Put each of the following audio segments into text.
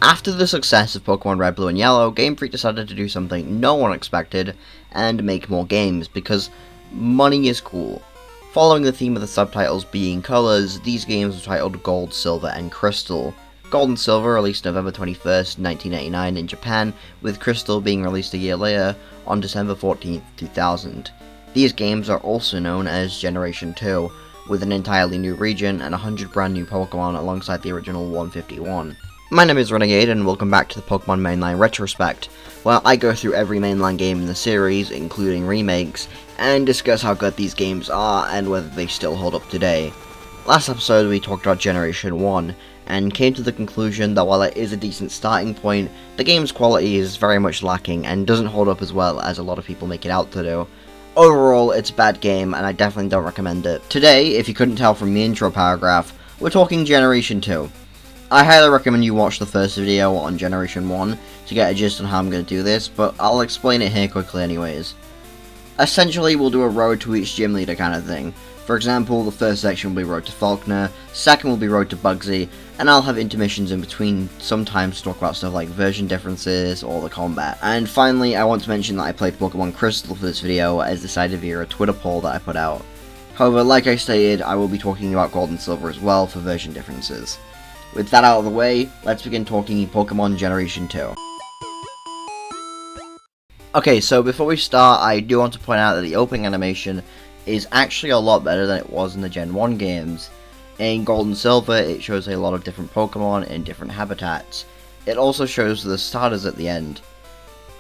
After the success of Pokemon Red, Blue and Yellow, Gamefreak decided to do something no one expected and make more games, because money is cool. Following the theme of the subtitles being colours, these games were titled Gold, Silver and Crystal. Gold and Silver released November 21st, 1989 in Japan, with Crystal being released a year later on December 14th, 2000. These games are also known as Generation 2, with an entirely new region and 100 brand new Pokemon alongside the original 151. My name is Renegade and welcome back to the Pokemon Mainline Retrospect, where I go through every mainline game in the series, including remakes, and discuss how good these games are and whether they still hold up today. Last episode we talked about Generation 1, and came to the conclusion that while it is a decent starting point, the game's quality is very much lacking and doesn't hold up as well as a lot of people make it out to do. Overall, it's a bad game and I definitely don't recommend it. Today, if you couldn't tell from the intro paragraph, we're talking Generation 2. I highly recommend you watch the first video on Generation 1 to get a gist on how I'm going to do this, but I'll explain it here quickly anyways. Essentially, we'll do a road to each gym leader kind of thing. For example, the first section will be Road to Falkner, second will be Road to Bugsy, and I'll have intermissions in between sometimes to talk about stuff like version differences or the combat. And finally, I want to mention that I played Pokemon Crystal for this video as decided via a Twitter poll that I put out. However, like I stated, I will be talking about Gold and Silver as well for version differences. With that out of the way, let's begin talking Pokemon Generation 2. Okay, so before we start, I do want to point out that the opening animation is actually a lot better than it was in the Gen 1 games. In Gold and Silver, it shows a lot of different Pokemon in different habitats. It also shows the starters at the end.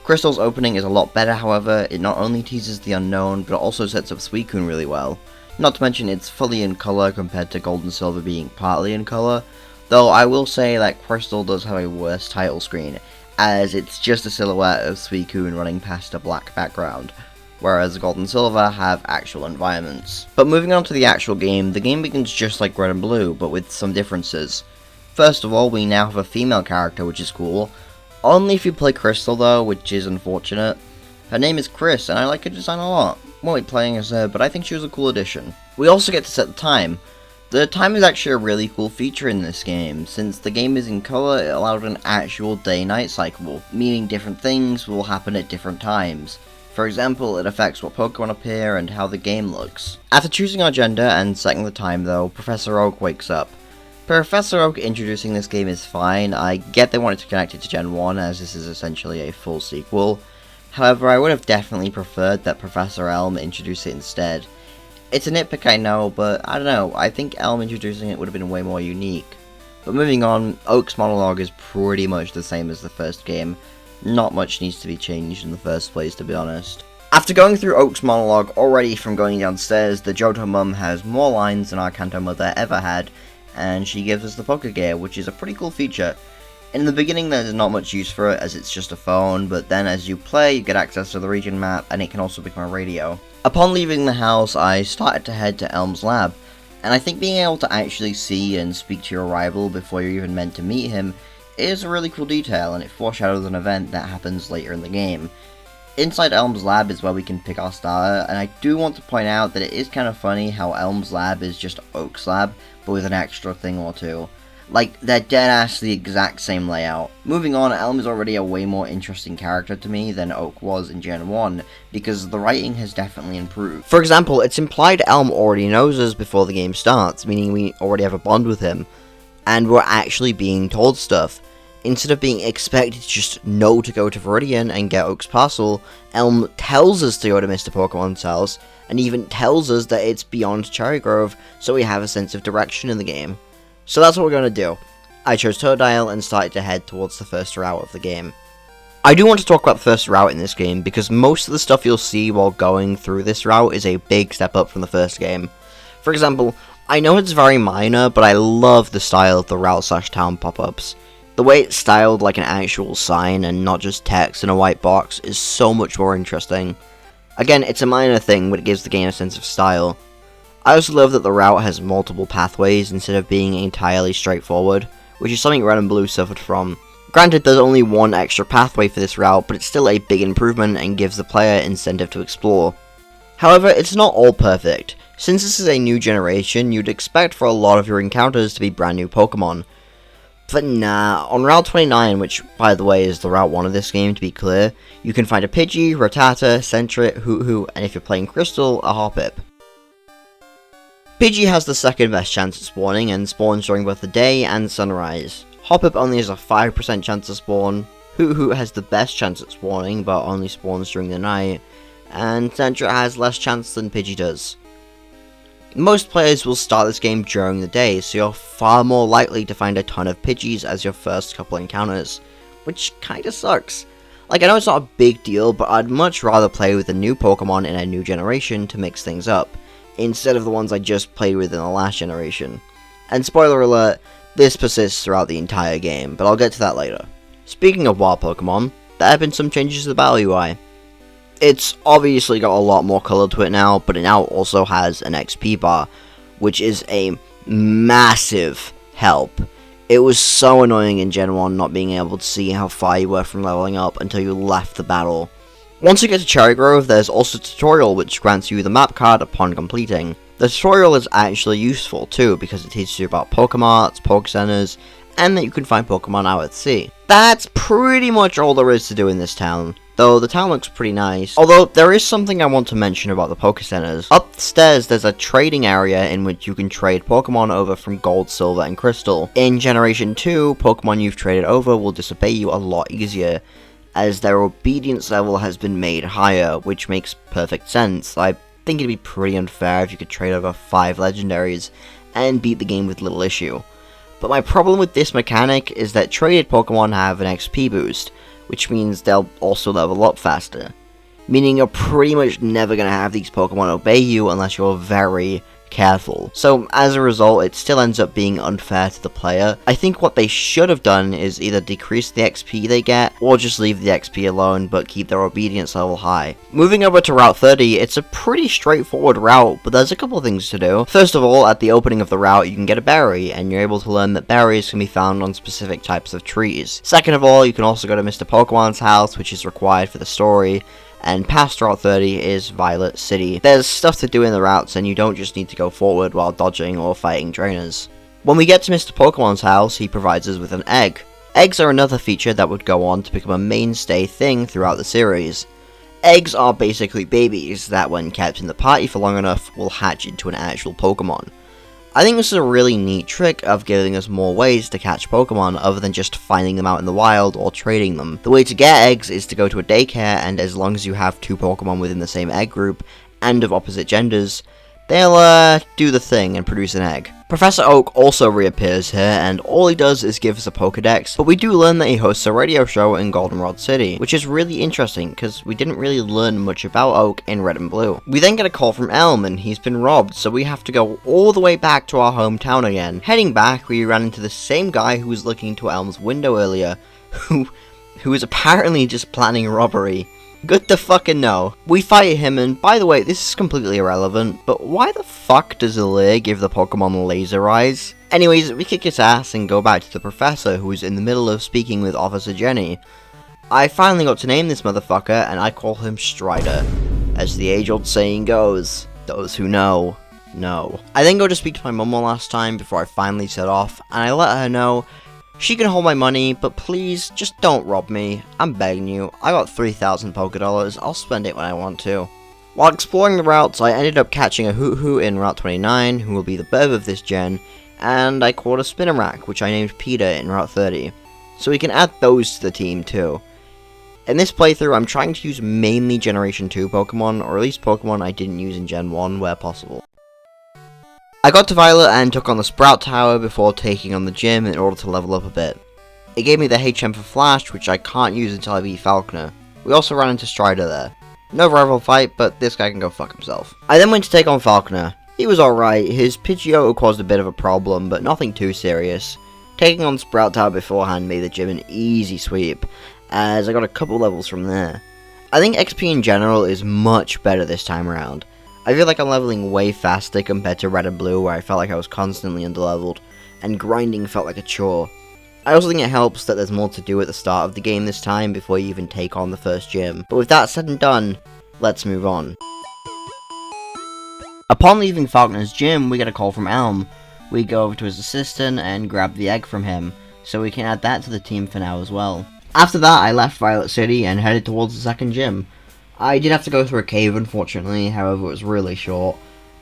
Crystal's opening is a lot better, however. It not only teases the unknown, but it also sets up Suicune really well. Not to mention it's fully in colour compared to Gold and Silver being partly in colour. Though I will say that Crystal does have a worse title screen, as it's just a silhouette of Suicune running past a black background, whereas Gold and Silver have actual environments. But moving on to the actual game, the game begins just like Red and Blue, but with some differences. First of all, we now have a female character, which is cool. Only if you play Crystal though, which is unfortunate. Her name is Chris, and I like her design a lot. Won't be playing as her, but I think she was a cool addition. We also get to set the time. The time is actually a really cool feature in this game. Since the game is in colour, it allowed an actual day-night cycle, meaning different things will happen at different times. For example, it affects what Pokemon appear and how the game looks. After choosing our gender and setting the time though, Professor Oak wakes up. Professor Oak introducing this game is fine. I get they wanted to connect it to Gen 1 as this is essentially a full sequel. However, I would have definitely preferred that Professor Elm introduce it instead. It's a nitpick, I know, but I don't know, I think Elm introducing it would have been way more unique. But moving on, Oak's monologue is pretty much the same as the first game. Not much needs to be changed in the first place, to be honest. After going through Oak's monologue already from going downstairs, the Johto mum has more lines than our Kanto mother ever had, and she gives us the Pokegear, which is a pretty cool feature. In the beginning there's not much use for it as it's just a phone, but then as you play you get access to the region map and it can also become a radio. Upon leaving the house I started to head to Elm's lab, and I think being able to actually see and speak to your rival before you're even meant to meet him is a really cool detail, and it foreshadows an event that happens later in the game. Inside Elm's lab is where we can pick our starter, and I do want to point out that it is kind of funny how Elm's lab is just Oak's lab, but with an extra thing or two. Like, they're dead-ass the exact same layout. Moving on, Elm is already a way more interesting character to me than Oak was in Gen 1, because the writing has definitely improved. For example, it's implied Elm already knows us before the game starts, meaning we already have a bond with him, and we're actually being told stuff. Instead of being expected to just know to go to Viridian and get Oak's parcel, Elm tells us to go to Mr. Pokemon's house, and even tells us that it's beyond Cherry Grove, so we have a sense of direction in the game. So that's what we're going to do. I chose Totodile and started to head towards the first route of the game. I do want to talk about the first route in this game, because most of the stuff you'll see while going through this route is a big step up from the first game. For example, I know it's very minor, but I love the style of the route/town pop-ups. The way it's styled like an actual sign and not just text in a white box is so much more interesting. Again, it's a minor thing, but it gives the game a sense of style. I also love that the route has multiple pathways instead of being entirely straightforward, which is something Red and Blue suffered from. Granted, there's only one extra pathway for this route, but it's still a big improvement and gives the player incentive to explore. However, it's not all perfect. Since this is a new generation, you'd expect for a lot of your encounters to be brand new Pokemon. But nah, on Route 29, which by the way is the Route 1 of this game to be clear, you can find a Pidgey, Rattata, Sentret, Hoot, and if you're playing Crystal, a Hoppip. Pidgey has the second best chance at spawning and spawns during both the day and sunrise. Hoppip only has a 5% chance of spawn, Hoot has the best chance at spawning but only spawns during the night, and Sentret has less chance than Pidgey does. Most players will start this game during the day, so you're far more likely to find a ton of Pidgeys as your first couple encounters, which kinda sucks. Like, I know it's not a big deal, but I'd much rather play with a new Pokemon in a new generation to mix things up, instead of the ones I just played with in the last generation. And spoiler alert, this persists throughout the entire game, but I'll get to that later. Speaking of wild Pokemon, there have been some changes to the battle UI. It's obviously got a lot more colour to it now, but it now also has an XP bar, which is a massive help. It was so annoying in Gen 1 not being able to see how far you were from leveling up until you left the battle. Once you get to Cherry Grove, there's also a tutorial which grants you the map card upon completing. The tutorial is actually useful too, because it teaches you about Pokemarts, Pokecenters, and that you can find Pokemon out at sea. That's pretty much all there is to do in this town, though the town looks pretty nice. Although, there is something I want to mention about the Pokecenters. Upstairs, there's a trading area in which you can trade Pokemon over from Gold, Silver, and Crystal. In Generation 2, Pokemon you've traded over will disobey you a lot easier, as their obedience level has been made higher, which makes perfect sense. I think it'd be pretty unfair if you could trade over 5 legendaries and beat the game with little issue. But my problem with this mechanic is that traded Pokemon have an XP boost, which means they'll also level up faster. Meaning you're pretty much never going to have these Pokemon obey you unless you're very careful. So as a result, it still ends up being unfair to the player. I think what they should have done is either decrease the XP they get, or just leave the XP alone but keep their obedience level high. Moving over to Route 30, it's a pretty straightforward route, but there's a couple things to do. First of all, at the opening of the route you can get a berry, and you're able to learn that berries can be found on specific types of trees. Second of all, you can also go to Mr. Pokemon's house, which is required for the story, and past Route 30 is Violet City. There's stuff to do in the routes, and you don't just need to go forward while dodging or fighting trainers. When we get to Mr. Pokemon's house, he provides us with an egg. Eggs are another feature that would go on to become a mainstay thing throughout the series. Eggs are basically babies that, when kept in the party for long enough, will hatch into an actual Pokemon. I think this is a really neat trick of giving us more ways to catch Pokemon other than just finding them out in the wild or trading them. The way to get eggs is to go to a daycare, and as long as you have 2 Pokemon within the same egg group, and of opposite genders, they'll do the thing and produce an egg. Professor Oak also reappears here, and all he does is give us a Pokedex, but we do learn that he hosts a radio show in Goldenrod City, which is really interesting, because we didn't really learn much about Oak in Red and Blue. We then get a call from Elm, and he's been robbed, so we have to go all the way back to our hometown again. Heading back, we ran into the same guy who was looking into Elm's window earlier, who was apparently just planning a robbery. Good to fucking know. We fight him, and by the way, this is completely irrelevant, but why the fuck does Leer give the Pokemon laser eyes? Anyways, we kick his ass and go back to the professor, who is in the middle of speaking with Officer Jenny. I finally got to name this motherfucker, and I call him Strider. As the age-old saying goes, those who know. I then go to speak to my mum one last time before I finally set off, and I let her know she can hold my money, but please, just don't rob me. I'm begging you. I got 3,000 Pokédollars. I'll spend it when I want to. While exploring the routes, I ended up catching a Hoot in Route 29, who will be the birth of this gen, and I caught a Spinarak, which I named Peter in Route 30. So we can add those to the team too. In this playthrough, I'm trying to use mainly Generation 2 Pokemon, or at least Pokemon I didn't use in Gen 1 where possible. I got to Violet and took on the Sprout Tower before taking on the gym in order to level up a bit. It gave me the HM for Flash, which I can't use until I beat Falkner. We also ran into Strider there. No rival fight, but this guy can go fuck himself. I then went to take on Falkner. He was alright, his Pidgeotto caused a bit of a problem, but nothing too serious. Taking on Sprout Tower beforehand made the gym an easy sweep, as I got a couple levels from there. I think XP in general is much better this time around. I feel like I'm leveling way faster compared to Red and Blue, where I felt like I was constantly underleveled, and grinding felt like a chore. I also think it helps that there's more to do at the start of the game this time before you even take on the first gym. But with that said and done, let's move on. Upon leaving Falkner's gym, we get a call from Elm. We go over to his assistant and grab the egg from him, so we can add that to the team for now as well. After that, I left Violet City and headed towards the second gym. I did have to go through a cave, unfortunately, however it was really short.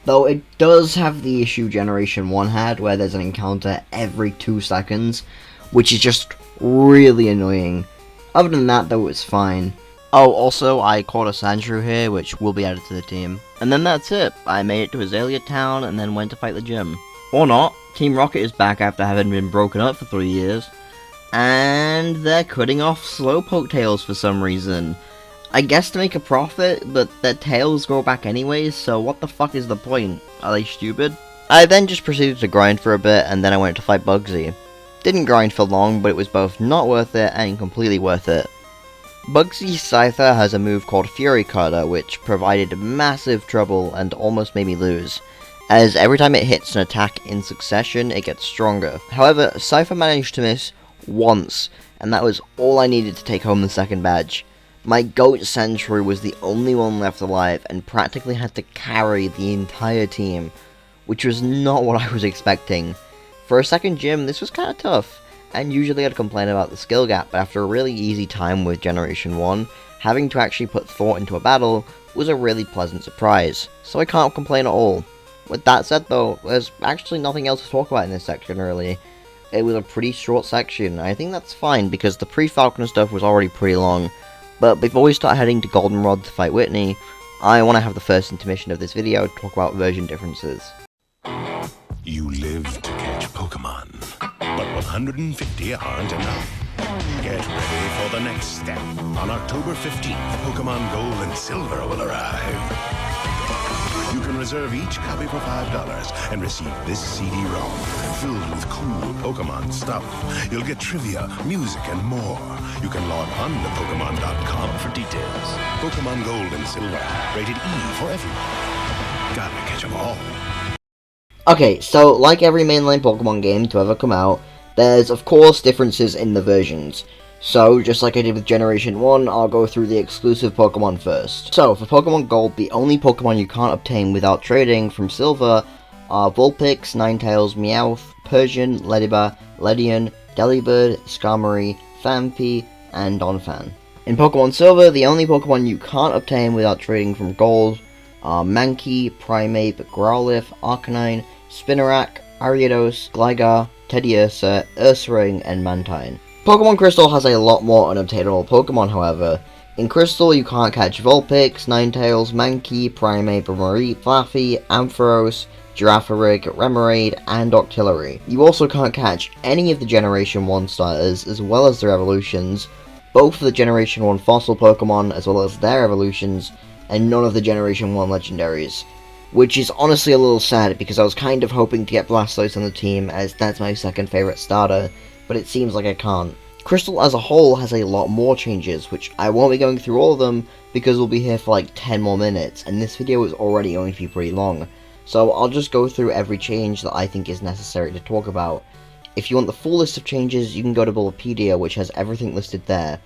Though it does have the issue Generation 1 had, where there's an encounter every 2 seconds, which is just really annoying. Other than that, though, it's fine. Oh, also, I caught a Sandshrew here, which will be added to the team. And then that's it. I made it to Azalea Town, and then went to fight the gym. Or not. Team Rocket is back after having been broken up for 3 years. And they're cutting off Slowpoke tails for some reason. I guess to make a profit, but their tails grow back anyways, so what the fuck is the point? Are they stupid? I then just proceeded to grind for a bit, and then I went to fight Bugsy. Didn't grind for long, but it was both not worth it and completely worth it. Bugsy's Scyther has a move called Fury Cutter, which provided massive trouble and almost made me lose, as every time it hits an attack in succession, it gets stronger. However, Scyther managed to miss once, and that was all I needed to take home the second badge. My goat Sandshrew was the only one left alive and practically had to carry the entire team, which was not what I was expecting. For a second gym, this was kinda tough, and usually I'd complain about the skill gap, but after a really easy time with Generation 1, having to actually put thought into a battle was a really pleasant surprise, so I can't complain at all. With that said though, there's actually nothing else to talk about in this section really. It was a pretty short section, and I think that's fine because the pre-Falkner stuff was already pretty long. But before we start heading to Goldenrod to fight Whitney, I want to have the first intermission of this video to talk about version differences. You live to catch Pokemon, but 150 aren't enough. Get ready for the next step. On October 15th, Pokemon Gold and Silver will arrive. You can reserve each copy for $5 and receive this CD-ROM filled with cool Pokemon stuff. You'll get trivia, music, and more. You can log on to Pokemon.com for details. Pokemon Gold and Silver, rated E for everyone. Gotta catch 'em all. Okay, so like every mainline Pokemon game to ever come out, there's of course differences in the versions. So, just like I did with Generation 1, I'll go through the exclusive Pokemon first. So, for Pokemon Gold, the only Pokemon you can't obtain without trading from Silver are Vulpix, Ninetales, Meowth, Persian, Ledibur, Ledian, Delibird, Skarmory, Phanpy, and Donphan. In Pokemon Silver, the only Pokemon you can't obtain without trading from Gold are Mankey, Primeape, Growlithe, Arcanine, Spinarak, Ariados, Gligar, Teddiursa, Ursaring, and Mantine. Pokemon Crystal has a lot more unobtainable Pokemon, however. In Crystal, you can't catch Vulpix, Ninetales, Mankey, Primeape, Mareep, Flaffy, Ampharos, Girafarig, Remoraid, and Octillery. You also can't catch any of the Generation 1 starters, as well as their evolutions, both of the Generation 1 fossil Pokemon, as well as their evolutions, and none of the Generation 1 legendaries. Which is honestly a little sad, because I was kind of hoping to get Blastoise on the team, as that's my second favourite starter, but it seems like I can't. Crystal as a whole has a lot more changes, which I won't be going through all of them, because we'll be here for like 10 more minutes, and this video is already going to be pretty long. So I'll just go through every change that I think is necessary to talk about. If you want the full list of changes, you can go to Bulbapedia, which has everything listed there.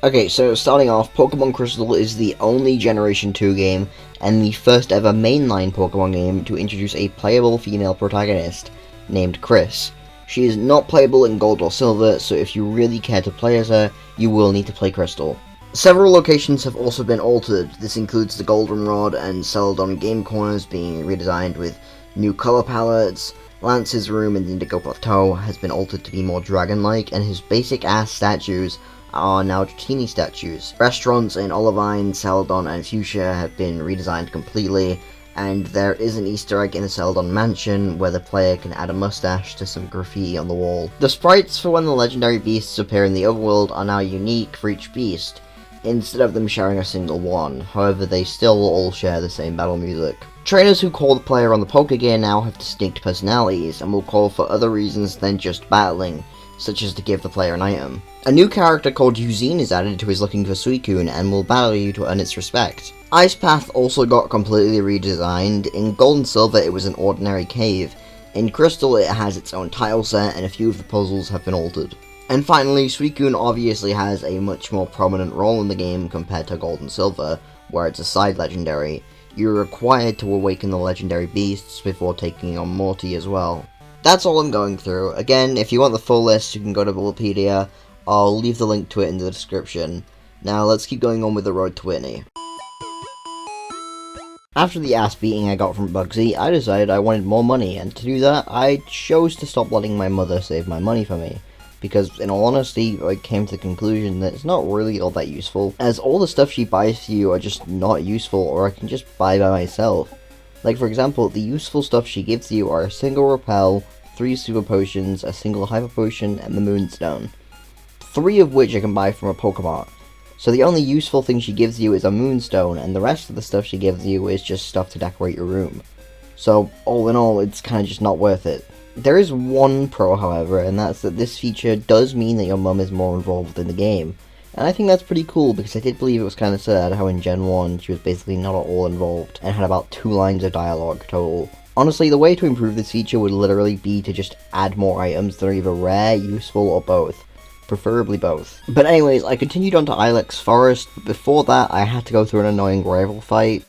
Okay, so starting off, Pokemon Crystal is the only Generation 2 game, and the first ever mainline Pokemon game to introduce a playable female protagonist, named Chris. She is not playable in Gold or Silver, so if you really care to play as her, you will need to play Crystal. Several locations have also been altered. This includes the Goldenrod and Celadon game corners being redesigned with new color palettes. Lance's room in the Indigo Plateau has been altered to be more dragon-like, and his basic-ass statues are now Dratini statues. Restaurants in Olivine, Celadon, and Fuchsia have been redesigned completely, and there is an Easter egg in the Celadon mansion where the player can add a mustache to some graffiti on the wall. The sprites for when the legendary beasts appear in the overworld are now unique for each beast, instead of them sharing a single one. However, they still all share the same battle music. Trainers who call the player on the Pokegear now have distinct personalities, and will call for other reasons than just battling, such as to give the player an item. A new character called Eugene is added to his Looking for Suicune and will battle you to earn its respect. Ice Path also got completely redesigned. In Gold and Silver it was an ordinary cave. In Crystal it has its own tile set, and a few of the puzzles have been altered. And finally, Suicune obviously has a much more prominent role in the game compared to Gold and Silver, where it's a side legendary. You're required to awaken the legendary beasts before taking on Morty as well. That's all I'm going through. Again, if you want the full list, you can go to Wikipedia. I'll leave the link to it in the description. Now let's keep going on with the road to Whitney. After the ass beating I got from Bugsy, I decided I wanted more money, and to do that, I chose to stop letting my mother save my money for me. Because, in all honesty, I came to the conclusion that it's not really all that useful, as all the stuff she buys for you are just not useful, or I can just buy by myself. Like, for example, the useful stuff she gives you are a single repel, 3 super potions, a single hyper potion, and the moonstone. 3 of which I can buy from a Pokemon. So the only useful thing she gives you is a moonstone, and the rest of the stuff she gives you is just stuff to decorate your room. So, all in all, it's kinda just not worth it. There is one pro, however, and that's that this feature does mean that your mum is more involved in the game. And I think that's pretty cool, because I did believe it was kinda sad how in Gen 1 she was basically not at all involved, and had about 2 lines of dialogue total. Honestly, the way to improve this feature would literally be to just add more items that are either rare, useful, or both. Preferably both. But anyways, I continued on to Ilex Forest, but before that I had to go through an annoying rival fight.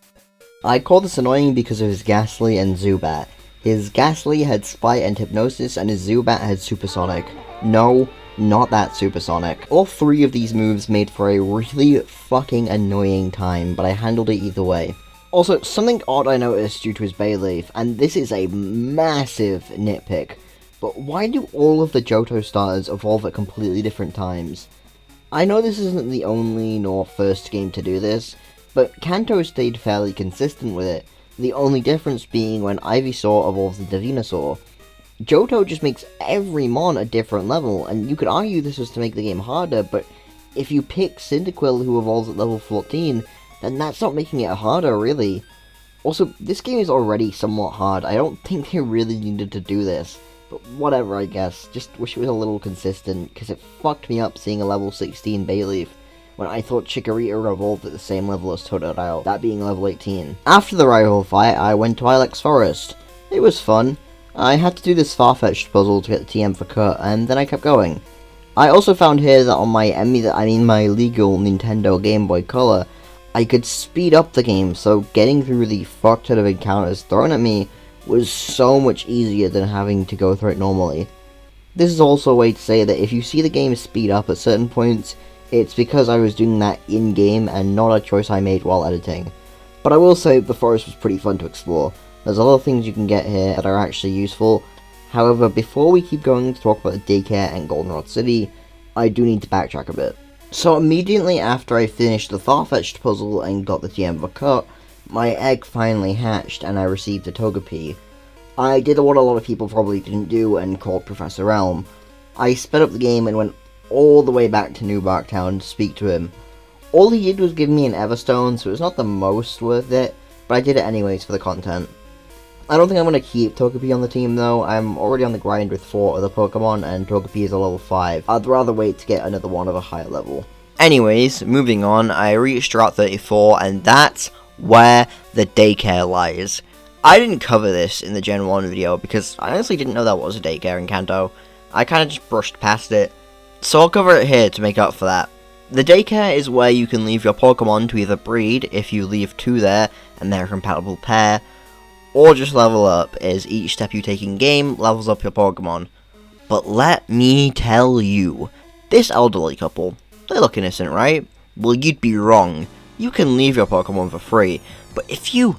I call this annoying because of his Ghastly and Zubat. His Ghastly had Spite and Hypnosis, and his Zubat had Supersonic. No, not that Supersonic. All 3 of these moves made for a really fucking annoying time, but I handled it either way. Also, something odd I noticed due to his Bayleaf, and this is a massive nitpick, but why do all of the Johto starters evolve at completely different times? I know this isn't the only nor first game to do this, but Kanto stayed fairly consistent with it, the only difference being when Ivysaur evolves into Venusaur. Johto just makes every mon a different level, and you could argue this was to make the game harder, but if you pick Cyndaquil who evolves at level 14, then that's not making it harder, really. Also, this game is already somewhat hard. I don't think they really needed to do this. But whatever, I guess. Just wish it was a little consistent, because it fucked me up seeing a level 16 Bayleaf, when I thought Chikorita would evolve at the same level as Totodile, that being level 18. After the rival fight, I went to Ilex Forest. It was fun. I had to do this far-fetched puzzle to get the TM for cut, and then I kept going. I also found here that on my my legal Nintendo Game Boy Color, I could speed up the game, so getting through the fuck ton of encounters thrown at me was so much easier than having to go through it normally. This is also a way to say that if you see the game speed up at certain points, it's because I was doing that in-game and not a choice I made while editing. But I will say the forest was pretty fun to explore. There's a lot of things you can get here that are actually useful. However, before we keep going to talk about the daycare and Goldenrod City, I do need to backtrack a bit. So immediately after I finished the far-fetched puzzle and got the TM for cut, my egg finally hatched and I received a Togepi. I did what a lot of people probably didn't do and called Professor Elm. I sped up the game and went all the way back to New Barktown to speak to him. All he did was give me an Everstone, so it was not the most worth it, but I did it anyways for the content. I don't think I'm going to keep Togepi on the team though. I'm already on the grind with 4 other Pokemon and Togepi is a level 5. I'd rather wait to get another one of a higher level. Anyways, moving on, I reached Route 34 and that's where the daycare lies. I didn't cover this in the Gen 1 video because I honestly didn't know that was a daycare in Kanto. I kinda just brushed past it. So I'll cover it here to make up for that. The daycare is where you can leave your Pokemon to either breed if you leave 2 there and they're a compatible pair, or just level up, as each step you take in game levels up your Pokemon. But let me tell you, this elderly couple, they look innocent, right? Well, you'd be wrong. You can leave your Pokemon for free, but if you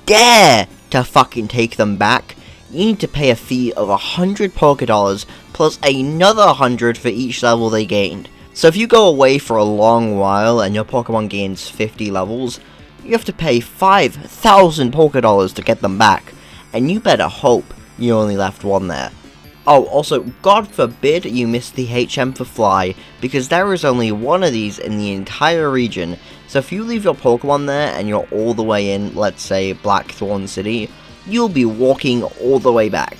dare to fucking take them back, you need to pay a fee of 100 Pokédollars plus another 100 for each level they gained. So if you go away for a long while and your Pokemon gains 50 levels, you have to pay 5,000 Pokédollars to get them back, and you better hope you only left 1 there. Oh, also, God forbid you missed the HM for Fly, because there is only 1 of these in the entire region, so if you leave your Pokemon there and you're all the way in, let's say, Blackthorn City, you'll be walking all the way back.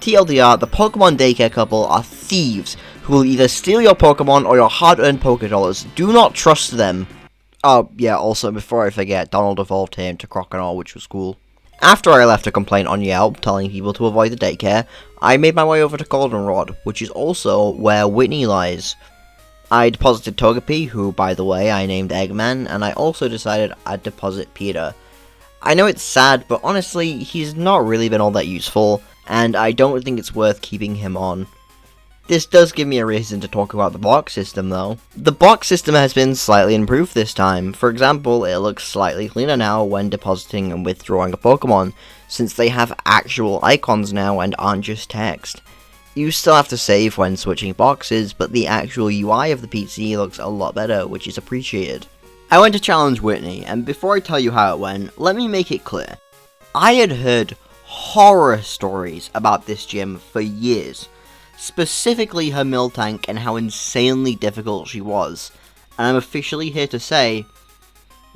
TLDR, the Pokemon daycare couple are thieves who will either steal your Pokemon or your hard-earned Pokédollars. Do not trust them. Oh, yeah, also, before I forget, Donald evolved him to Croconaw, which was cool. After I left a complaint on Yelp telling people to avoid the daycare, I made my way over to Goldenrod, which is also where Whitney lies. I deposited Togepi, who, by the way, I named Eggman, and I also decided I'd deposit Peter. I know it's sad, but honestly, he's not really been all that useful. and I don't think it's worth keeping him on. This does give me a reason to talk about the box system though. The box system has been slightly improved this time. For example, it looks slightly cleaner now when depositing and withdrawing a Pokemon, since they have actual icons now and aren't just text. You still have to save when switching boxes, but the actual UI of the PC looks a lot better, which is appreciated. I went to challenge Whitney, and before I tell you how it went, let me make it clear. I had heard horror stories about this gym for years. Specifically her Miltank and how insanely difficult she was. And I'm officially here to say,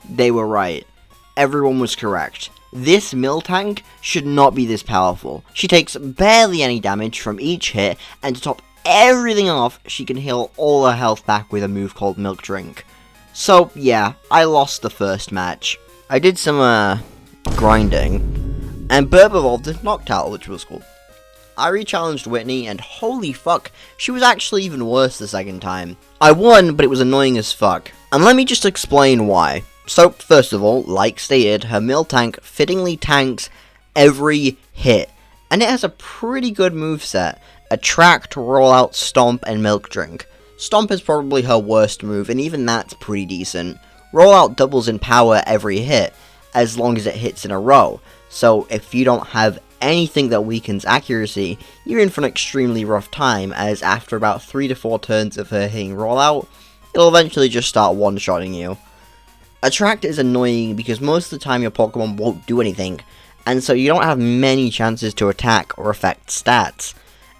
they were right. Everyone was correct. This Miltank should not be this powerful. She takes barely any damage from each hit, and to top everything off, she can heal all her health back with a move called Milk Drink. So yeah, I lost the first match. I did some grinding, and Burb evolved into Noctowl, which was cool. I re-challenged Whitney, and holy fuck, she was actually even worse the second time. I won, but it was annoying as fuck. And let me just explain why. So, first of all, like stated, her Miltank fittingly tanks every hit. And it has a pretty good moveset. Attract, Roll Out, Stomp, and Milk Drink. Stomp is probably her worst move, and even that's pretty decent. Roll Out doubles in power every hit, as long as it hits in a row. So, if you don't have anything that weakens accuracy, you're in for an extremely rough time, as after about 3 to 4 turns of her hitting rollout, it'll eventually just start one-shotting you. Attract is annoying because most of the time your Pokemon won't do anything, and so you don't have many chances to attack or affect stats.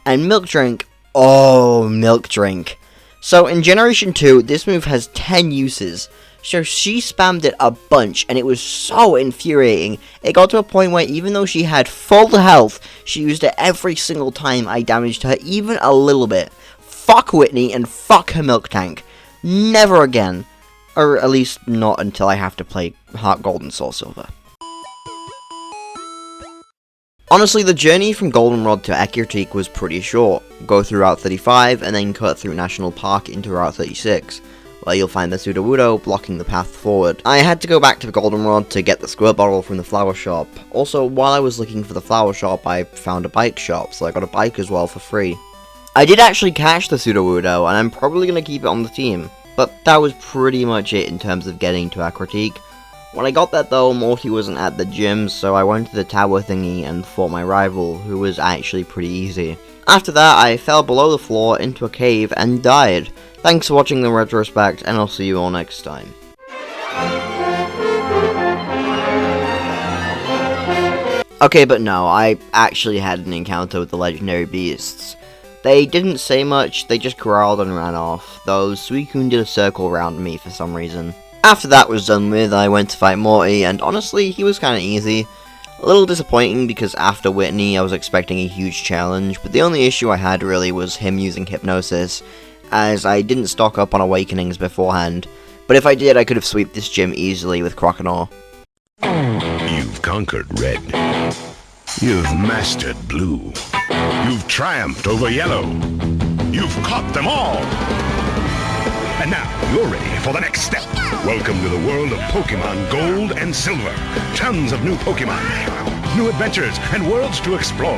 And Milk Drink, oh, Milk Drink. So in Generation 2, this move has 10 uses. So she spammed it a bunch, and it was so infuriating. It got to a point where even though she had full health, she used it every single time I damaged her even a little bit. Fuck Whitney and fuck her Milk Tank. Never again. Or at least not until I have to play Heart Gold and Soul Silver. Honestly, the journey from Goldenrod to Ecruteak was pretty short. Go through Route 35 and then cut through National Park into Route 36. Where you'll find the Sudowoodo blocking the path forward. I had to go back to Goldenrod to get the squirt bottle from the flower shop. Also, while I was looking for the flower shop, I found a bike shop, so I got a bike as well for free. I did actually catch the Sudowoodo, and I'm probably going to keep it on the team. But that was pretty much it in terms of getting to Ecruteak. When I got that though, Morty wasn't at the gym, so I went to the tower thingy and fought my rival, who was actually pretty easy. After that, I fell below the floor into a cave and died. Thanks for watching the retrospect, and I'll see you all next time. Okay, but no, I actually had an encounter with the legendary beasts. They didn't say much, they just growled and ran off, though Suicune did a circle around me for some reason. After that was done with, I went to fight Morty, and honestly, he was kinda easy. A little disappointing because after Whitney, I was expecting a huge challenge, but the only issue I had really was him using Hypnosis, as I didn't stock up on Awakenings beforehand, but if I did, I could have sweeped this gym easily with Croconaw. You've conquered Red. You've mastered Blue. You've triumphed over Yellow. You've caught them all! And now, you're ready for the next step. Welcome to the world of Pokemon Gold and Silver. Tons of new Pokemon, new adventures, and worlds to explore.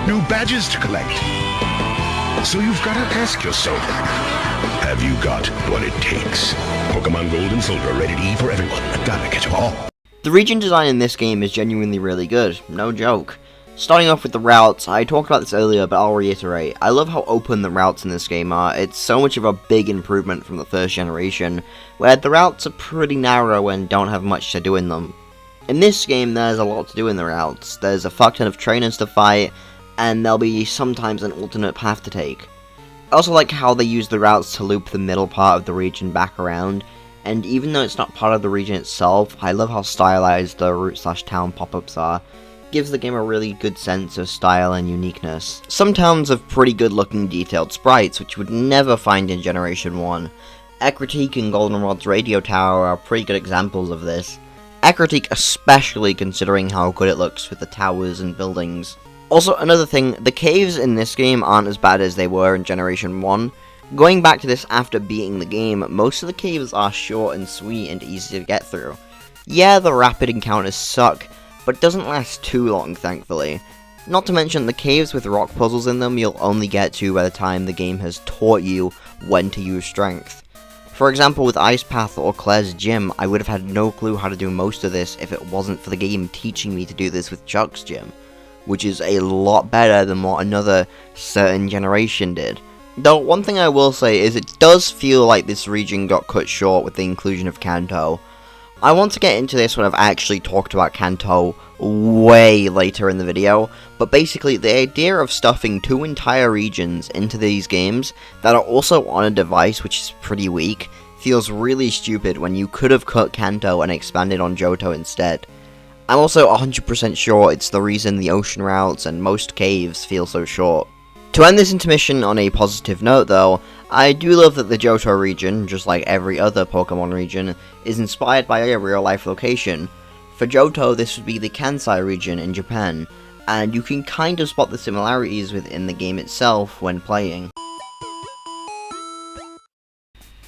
New badges to collect. So you've got to ask yourself, have you got what it takes? Pokemon Gold and Silver, rated E for everyone. Gotta catch 'em all. The region design in this game is genuinely really good, no joke. Starting off with the routes, I talked about this earlier, but I'll reiterate. I love how open the routes in this game are. It's so much of a big improvement from the first generation, where the routes are pretty narrow and don't have much to do in them. In this game, there's a lot to do in the routes. There's a fuck ton of trainers to fight, and there'll be sometimes an alternate path to take. I also like how they use the routes to loop the middle part of the region back around, and even though it's not part of the region itself, I love how stylized the route/town pop-ups are. Gives the game a really good sense of style and uniqueness. Some towns have pretty good looking detailed sprites, which you would never find in Generation 1. Ecruteak and Goldenrod's radio tower are pretty good examples of this. Ecruteak especially, considering how good it looks with the towers and buildings. Also, another thing, the caves in this game aren't as bad as they were in Generation 1. Going back to this after beating the game, most of the caves are short and sweet and easy to get through. Yeah, the rapid encounters suck, but it doesn't last too long, thankfully. Not to mention the caves with rock puzzles in them you'll only get to by the time the game has taught you when to use strength. For example, with Ice Path or Clair's gym, I would have had no clue how to do most of this if it wasn't for the game teaching me to do this with Chuck's gym, which is a lot better than what another certain generation did. Though one thing I will say is it does feel like this region got cut short with the inclusion of Kanto. I want to get into this when I've actually talked about Kanto way later in the video, but basically the idea of stuffing 2 entire regions into these games that are also on a device which is pretty weak feels really stupid when you could have cut Kanto and expanded on Johto instead. I'm also 100% sure it's the reason the ocean routes and most caves feel so short. To end this intermission on a positive note though, I do love that the Johto region, just like every other Pokemon region, is inspired by a real life location. For Johto, this would be the Kansai region in Japan, and you can kind of spot the similarities within the game itself when playing.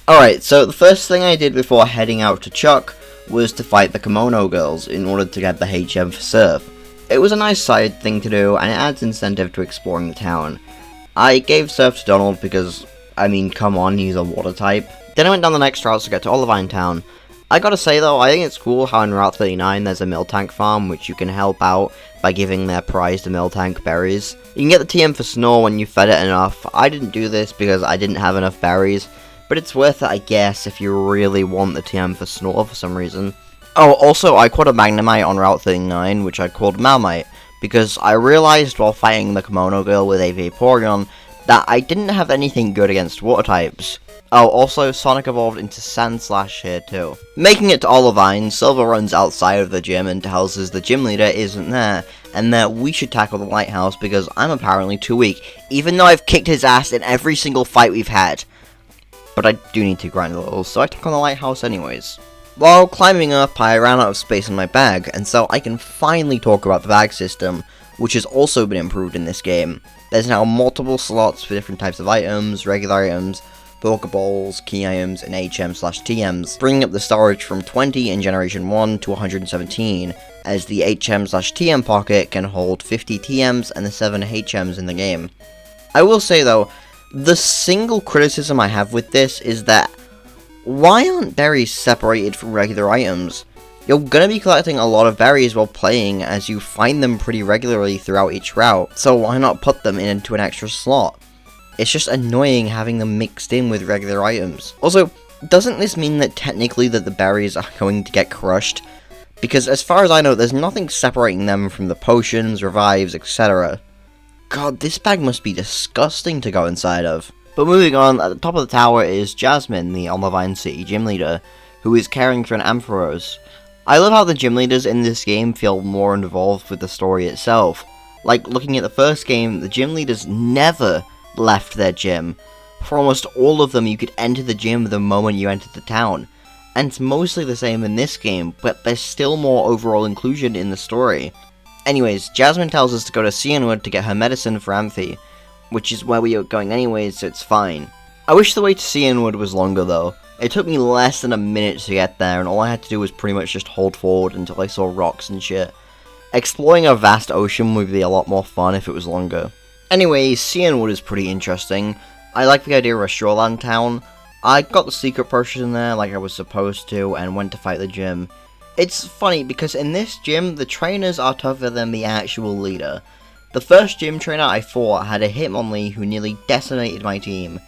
Alright, so the first thing I did before heading out to Chuck was to fight the Kimono Girls in order to get the HM for Surf. It was a nice side thing to do, and it adds incentive to exploring the town. I gave Surf to Donald because, I mean, come on, he's a water type. Then I went down the next route to get to Olivine Town. I gotta say though, I think it's cool how in Route 39 there's a Miltank farm which you can help out by giving their prize to Miltank berries. You can get the TM for Snore when you fed it enough. I didn't do this because I didn't have enough berries, but it's worth it I guess if you really want the TM for Snore for some reason. Oh, also I caught a Magnemite on Route 39 which I called Malmite, because I realized while fighting the Kimono Girl with a Vaporeon that I didn't have anything good against water types. Oh, also, Sonic evolved into Sandslash here too. Making it to Olivine, Silver runs outside of the gym and tells us the gym leader isn't there, and that we should tackle the lighthouse because I'm apparently too weak, even though I've kicked his ass in every single fight we've had. But I do need to grind a little, so I took on the lighthouse anyways. While climbing up, I ran out of space in my bag, and so I can finally talk about the bag system, which has also been improved in this game. There's now multiple slots for different types of items, regular items, Pokeballs, key items, and HM/TMs, bringing up the storage from 20 in Generation 1 to 117, as the HM/TM pocket can hold 50 TMs and the 7 HMs in the game. I will say though, the single criticism I have with this is that, why aren't berries separated from regular items? You're gonna be collecting a lot of berries while playing as you find them pretty regularly throughout each route, so why not put them into an extra slot? It's just annoying having them mixed in with regular items. Also, doesn't this mean that technically that the berries are going to get crushed? Because as far as I know, there's nothing separating them from the potions, revives, etc. God, this bag must be disgusting to go inside of. But moving on, at the top of the tower is Jasmine, the Olivine City gym leader, who is caring for an Ampharos. I love how the gym leaders in this game feel more involved with the story itself. Like, looking at the first game, the gym leaders never left their gym. For almost all of them, you could enter the gym the moment you entered the town. And it's mostly the same in this game, but there's still more overall inclusion in the story. Anyways, Jasmine tells us to go to Cianwood to get her medicine for Amphi, which is where we are going anyways, so it's fine. I wish the way to Cianwood was longer though. It took me less than a minute to get there, and all I had to do was pretty much just hold forward until I saw rocks and shit. Exploring a vast ocean would be a lot more fun if it was longer. Anyways, Cianwood is pretty interesting. I like the idea of a shoreland town. I got the secret potion there like I was supposed to and went to fight the gym. It's funny because in this gym, the trainers are tougher than the actual leader. The first gym trainer I fought had a Hitmonlee who nearly decimated my team.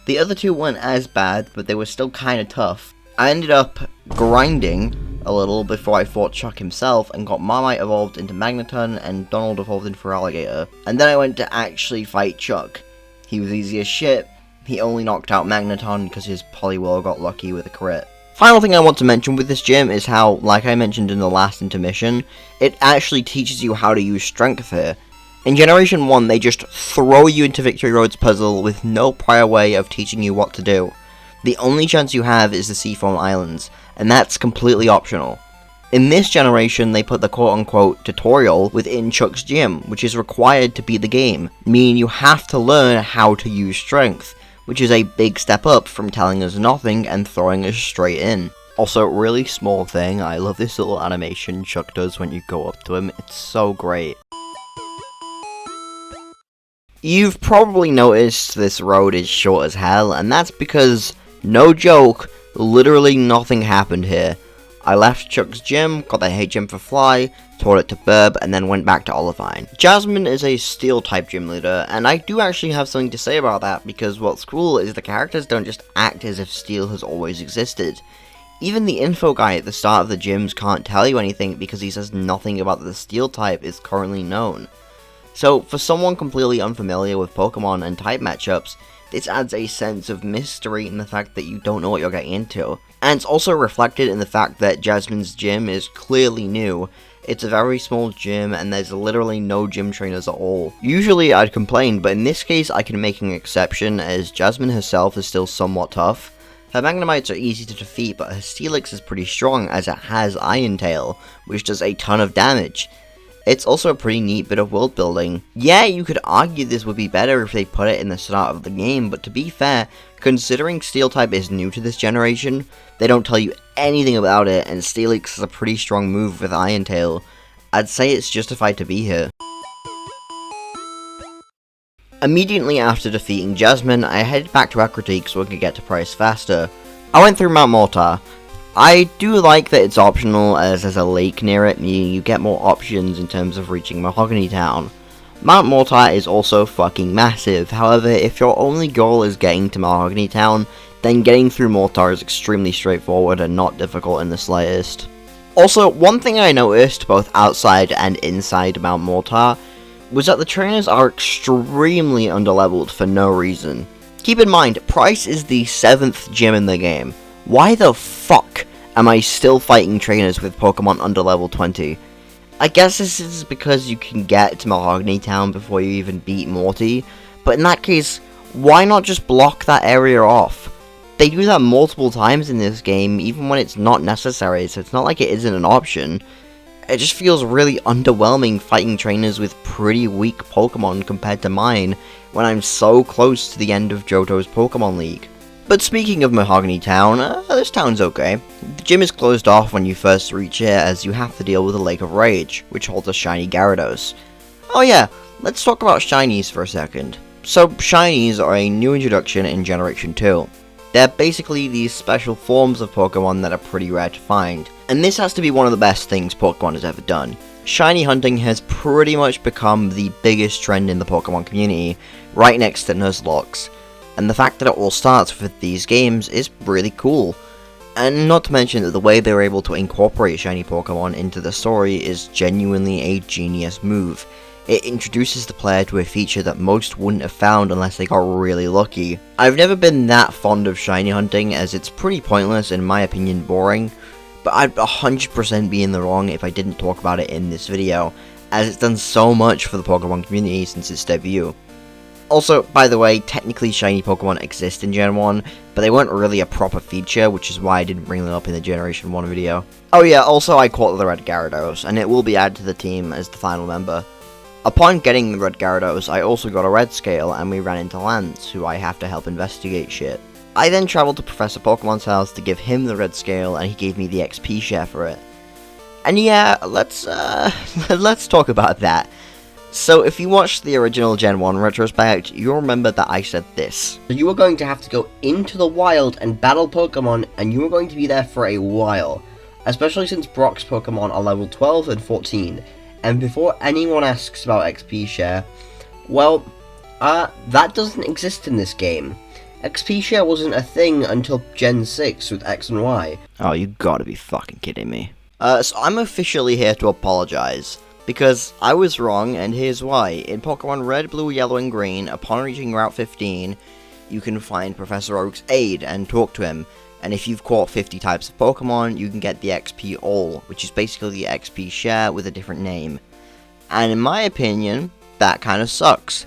The other two weren't as bad, but they were still kinda tough. I ended up grinding a little before I fought Chuck himself and got Marmite evolved into Magneton and Donald evolved into Feraligatr. And then I went to actually fight Chuck. He was easy as shit. He only knocked out Magneton because his Poliwhirl got lucky with a crit. Final thing I want to mention with this gym is how, like I mentioned in the last intermission, it actually teaches you how to use strength here. In Generation 1, they just throw you into Victory Road's puzzle with no prior way of teaching you what to do. The only chance you have is the Seafoam Islands, and that's completely optional. In this generation, they put the quote-unquote tutorial within Chuck's gym, which is required to beat the game, meaning you have to learn how to use strength, which is a big step up from telling us nothing and throwing us straight in. Also, really small thing, I love this little animation Chuck does when you go up to him, it's so great. You've probably noticed this road is short as hell, and that's because, no joke, literally nothing happened here. I left Chuck's gym, got the HM for Fly, taught it to Burb, and then went back to Olivine. Jasmine is a Steel type gym leader, and I do actually have something to say about that, because what's cool is the characters don't just act as if Steel has always existed. Even the info guy at the start of the gyms can't tell you anything because he says nothing about the Steel type is currently known. So, for someone completely unfamiliar with Pokemon and type matchups, this adds a sense of mystery in the fact that you don't know what you're getting into. And it's also reflected in the fact that Jasmine's gym is clearly new. It's a very small gym and there's literally no gym trainers at all. Usually I'd complain, but in this case I can make an exception as Jasmine herself is still somewhat tough. Her Magnemites are easy to defeat, but her Steelix is pretty strong as it has Iron Tail, which does a ton of damage. It's also a pretty neat bit of world building. Yeah, you could argue this would be better if they put it in the start of the game, but to be fair, considering Steel type is new to this generation, they don't tell you anything about it, and Steelix is a pretty strong move with Iron Tail. I'd say it's justified to be here. Immediately after defeating Jasmine, I headed back to Aquatique so I could get to Pryce faster. I went through Mount Mortar. I do like that it's optional as there's a lake near it, meaning you get more options in terms of reaching Mahogany Town. Mount Mortar is also fucking massive, however if your only goal is getting to Mahogany Town, then getting through Mortar is extremely straightforward and not difficult in the slightest. Also, one thing I noticed both outside and inside Mount Mortar was that the trainers are extremely underleveled for no reason. Keep in mind, Pryce is the 7th gym in the game. Why the fuck am I still fighting trainers with Pokemon under level 20? I guess this is because you can get to Mahogany Town before you even beat Morty, but in that case, why not just block that area off? They do that multiple times in this game, even when it's not necessary, so it's not like it isn't an option. It just feels really underwhelming fighting trainers with pretty weak Pokemon compared to mine, when I'm so close to the end of Johto's Pokemon League. But speaking of Mahogany Town, this town's okay. The gym is closed off when you first reach it as you have to deal with the Lake of Rage, which holds a shiny Gyarados. Oh yeah, let's talk about shinies for a second. So shinies are a new introduction in Generation 2. They're basically these special forms of Pokemon that are pretty rare to find. And this has to be one of the best things Pokemon has ever done. Shiny hunting has pretty much become the biggest trend in the Pokemon community, right next to Nuzlocke. And the fact that it all starts with these games is really cool. And not to mention that the way they were able to incorporate shiny Pokemon into the story is genuinely a genius move. It introduces the player to a feature that most wouldn't have found unless they got really lucky. I've never been that fond of shiny hunting as it's pretty pointless, in my opinion boring, but I'd 100% be in the wrong if I didn't talk about it in this video, as it's done so much for the Pokemon community since its debut. Also, by the way, technically shiny Pokemon exist in Gen 1, but they weren't really a proper feature, which is why I didn't bring them up in the Generation 1 video. Oh yeah, also I caught the Red Gyarados, and it will be added to the team as the final member. Upon getting the Red Gyarados, I also got a Red Scale, and we ran into Lance, who I have to help investigate shit. I then travelled to Professor Pokemon's house to give him the Red Scale, and he gave me the XP share for it. And yeah, let's talk about that. So if you watched the original Gen 1 retrospect, you'll remember that I said this. You are going to have to go into the wild and battle Pokemon, and you are going to be there for a while. Especially since Brock's Pokemon are level 12 and 14. And before anyone asks about XP share, well, that doesn't exist in this game. XP share wasn't a thing until Gen 6 with X and Y. Oh, you gotta be fucking kidding me. So I'm officially here to apologize. Because I was wrong, and here's why. In Pokemon Red, Blue, Yellow, and Green, upon reaching Route 15, you can find Professor Oak's aid and talk to him. And if you've caught 50 types of Pokemon, you can get the XP All, which is basically the XP share with a different name. And in my opinion, that kind of sucks.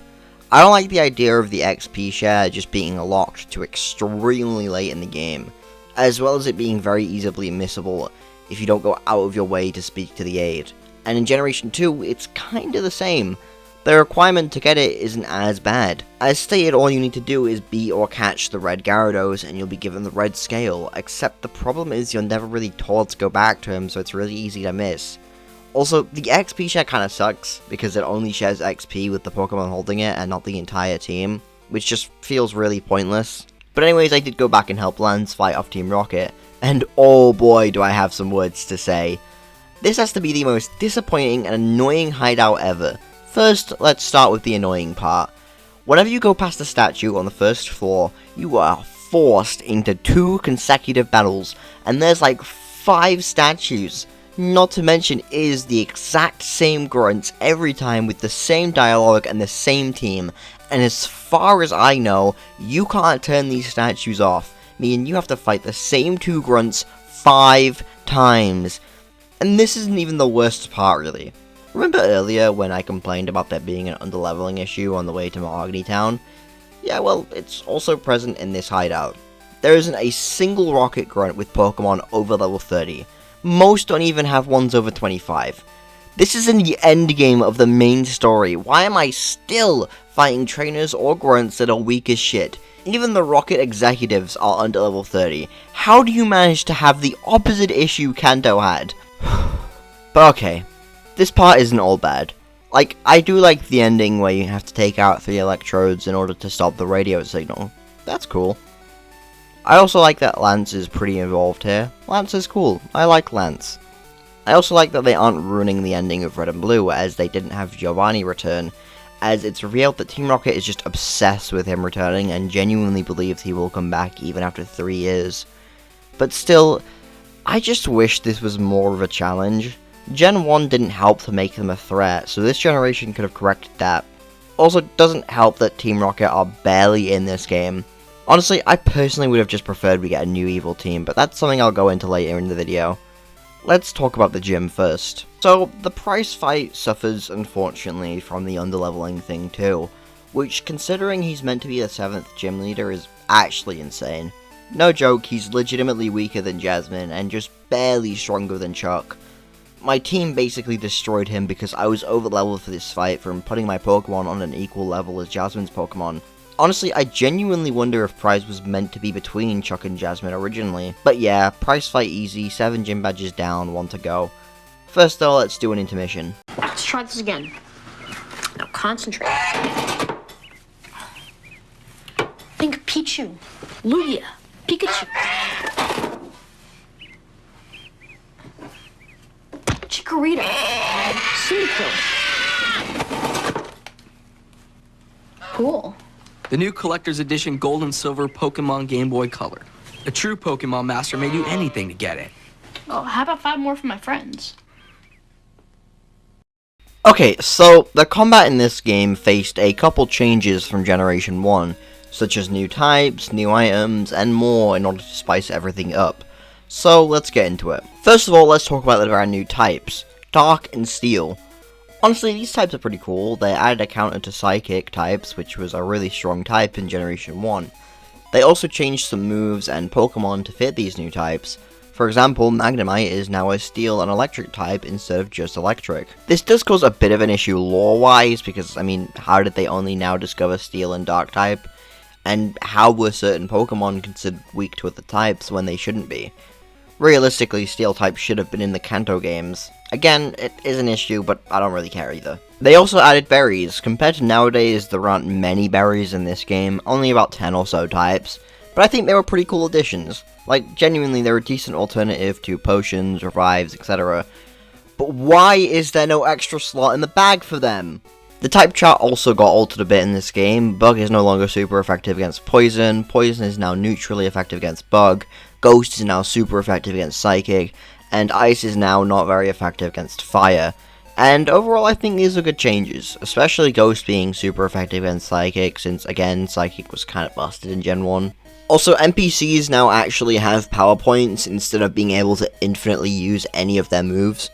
I don't like the idea of the XP share just being locked to extremely late in the game, as well as it being very easily missable if you don't go out of your way to speak to the aid. And in Generation 2, it's kinda the same. The requirement to get it isn't as bad. As stated, all you need to do is beat or catch the Red Gyarados and you'll be given the Red Scale, except the problem is you're never really told to go back to him, so it's really easy to miss. Also, the XP share kinda sucks, because it only shares XP with the Pokemon holding it and not the entire team, which just feels really pointless. But anyways, I did go back and help Lance fight off Team Rocket, and oh boy do I have some words to say. This has to be the most disappointing and annoying hideout ever. First, let's start with the annoying part. Whenever you go past a statue on the first floor, you are forced into 2 consecutive battles, and there's like 5 statues. Not to mention, it is the exact same grunts every time with the same dialogue and the same team, and as far as I know, you can't turn these statues off, meaning you have to fight the same 2 grunts 5 times. And this isn't even the worst part, really. Remember earlier when I complained about there being an underleveling issue on the way to Mahogany Town? Yeah, well, it's also present in this hideout. There isn't a single rocket grunt with Pokemon over level 30. Most don't even have ones over 25. This is in the end game of the main story. Why am I still fighting trainers or grunts that are weak as shit? Even the rocket executives are under level 30. How do you manage to have the opposite issue Kanto had? But okay, this part isn't all bad. Like, I do like the ending where you have to take out 3 electrodes in order to stop the radio signal. That's cool. I also like that Lance is pretty involved here. Lance is cool. I like Lance. I also like that they aren't ruining the ending of Red and Blue, as they didn't have Giovanni return, as it's revealed that Team Rocket is just obsessed with him returning and genuinely believes he will come back even after 3 years. But still, I just wish this was more of a challenge. Gen 1 didn't help to make them a threat, so this generation could have corrected that. Also, it doesn't help that Team Rocket are barely in this game. Honestly, I personally would have just preferred we get a new evil team, but that's something I'll go into later in the video. Let's talk about the gym first. So, the Pryce fight suffers, unfortunately, from the underleveling thing too, which, considering he's meant to be the 7th gym leader, is actually insane. No joke, he's legitimately weaker than Jasmine, and just barely stronger than Chuck. My team basically destroyed him because I was overleveled for this fight from putting my Pokemon on an equal level as Jasmine's Pokemon. Honestly, I genuinely wonder if Pryce was meant to be between Chuck and Jasmine originally. But yeah, Pryce fight easy, 7 gym badges down, 1 to go. First though, let's do an intermission. Let's try this again. Now concentrate. Think Pichu, Lugia, Pikachu. Chikorita, Cyndaquil. Cool. The new Collector's Edition Gold and Silver Pokemon Game Boy Color. A true Pokemon master may do anything to get it. Oh, how about 5 more for my friends? Okay, so the combat in this game faced a couple changes from Generation 1, such as new types, new items, and more in order to spice everything up. So let's get into it. First of all, let's talk about the brand new types, Dark and Steel. Honestly, these types are pretty cool. They added a counter to Psychic types, which was a really strong type in Generation 1. They also changed some moves and Pokemon to fit these new types. For example, Magnemite is now a Steel and Electric type instead of just Electric. This does cause a bit of an issue lore-wise, because, I mean, how did they only now discover Steel and Dark type? And how were certain Pokemon considered weak to other types when they shouldn't be? Realistically, Steel type should have been in the Kanto games. Again, it is an issue, but I don't really care either. They also added berries. Compared to nowadays, there aren't many berries in this game, only about 10 or so types, but I think they were pretty cool additions. Like, genuinely, they're a decent alternative to potions, revives, etc. But why is there no extra slot in the bag for them? The type chart also got altered a bit in this game. Bug is no longer super effective against Poison, Poison is now neutrally effective against Bug, Ghost is now super effective against Psychic, and Ice is now not very effective against Fire. And overall, I think these are good changes, especially Ghost being super effective against Psychic, since again, Psychic was kind of busted in Gen 1. Also, NPCs now actually have power points instead of being able to infinitely use any of their moves,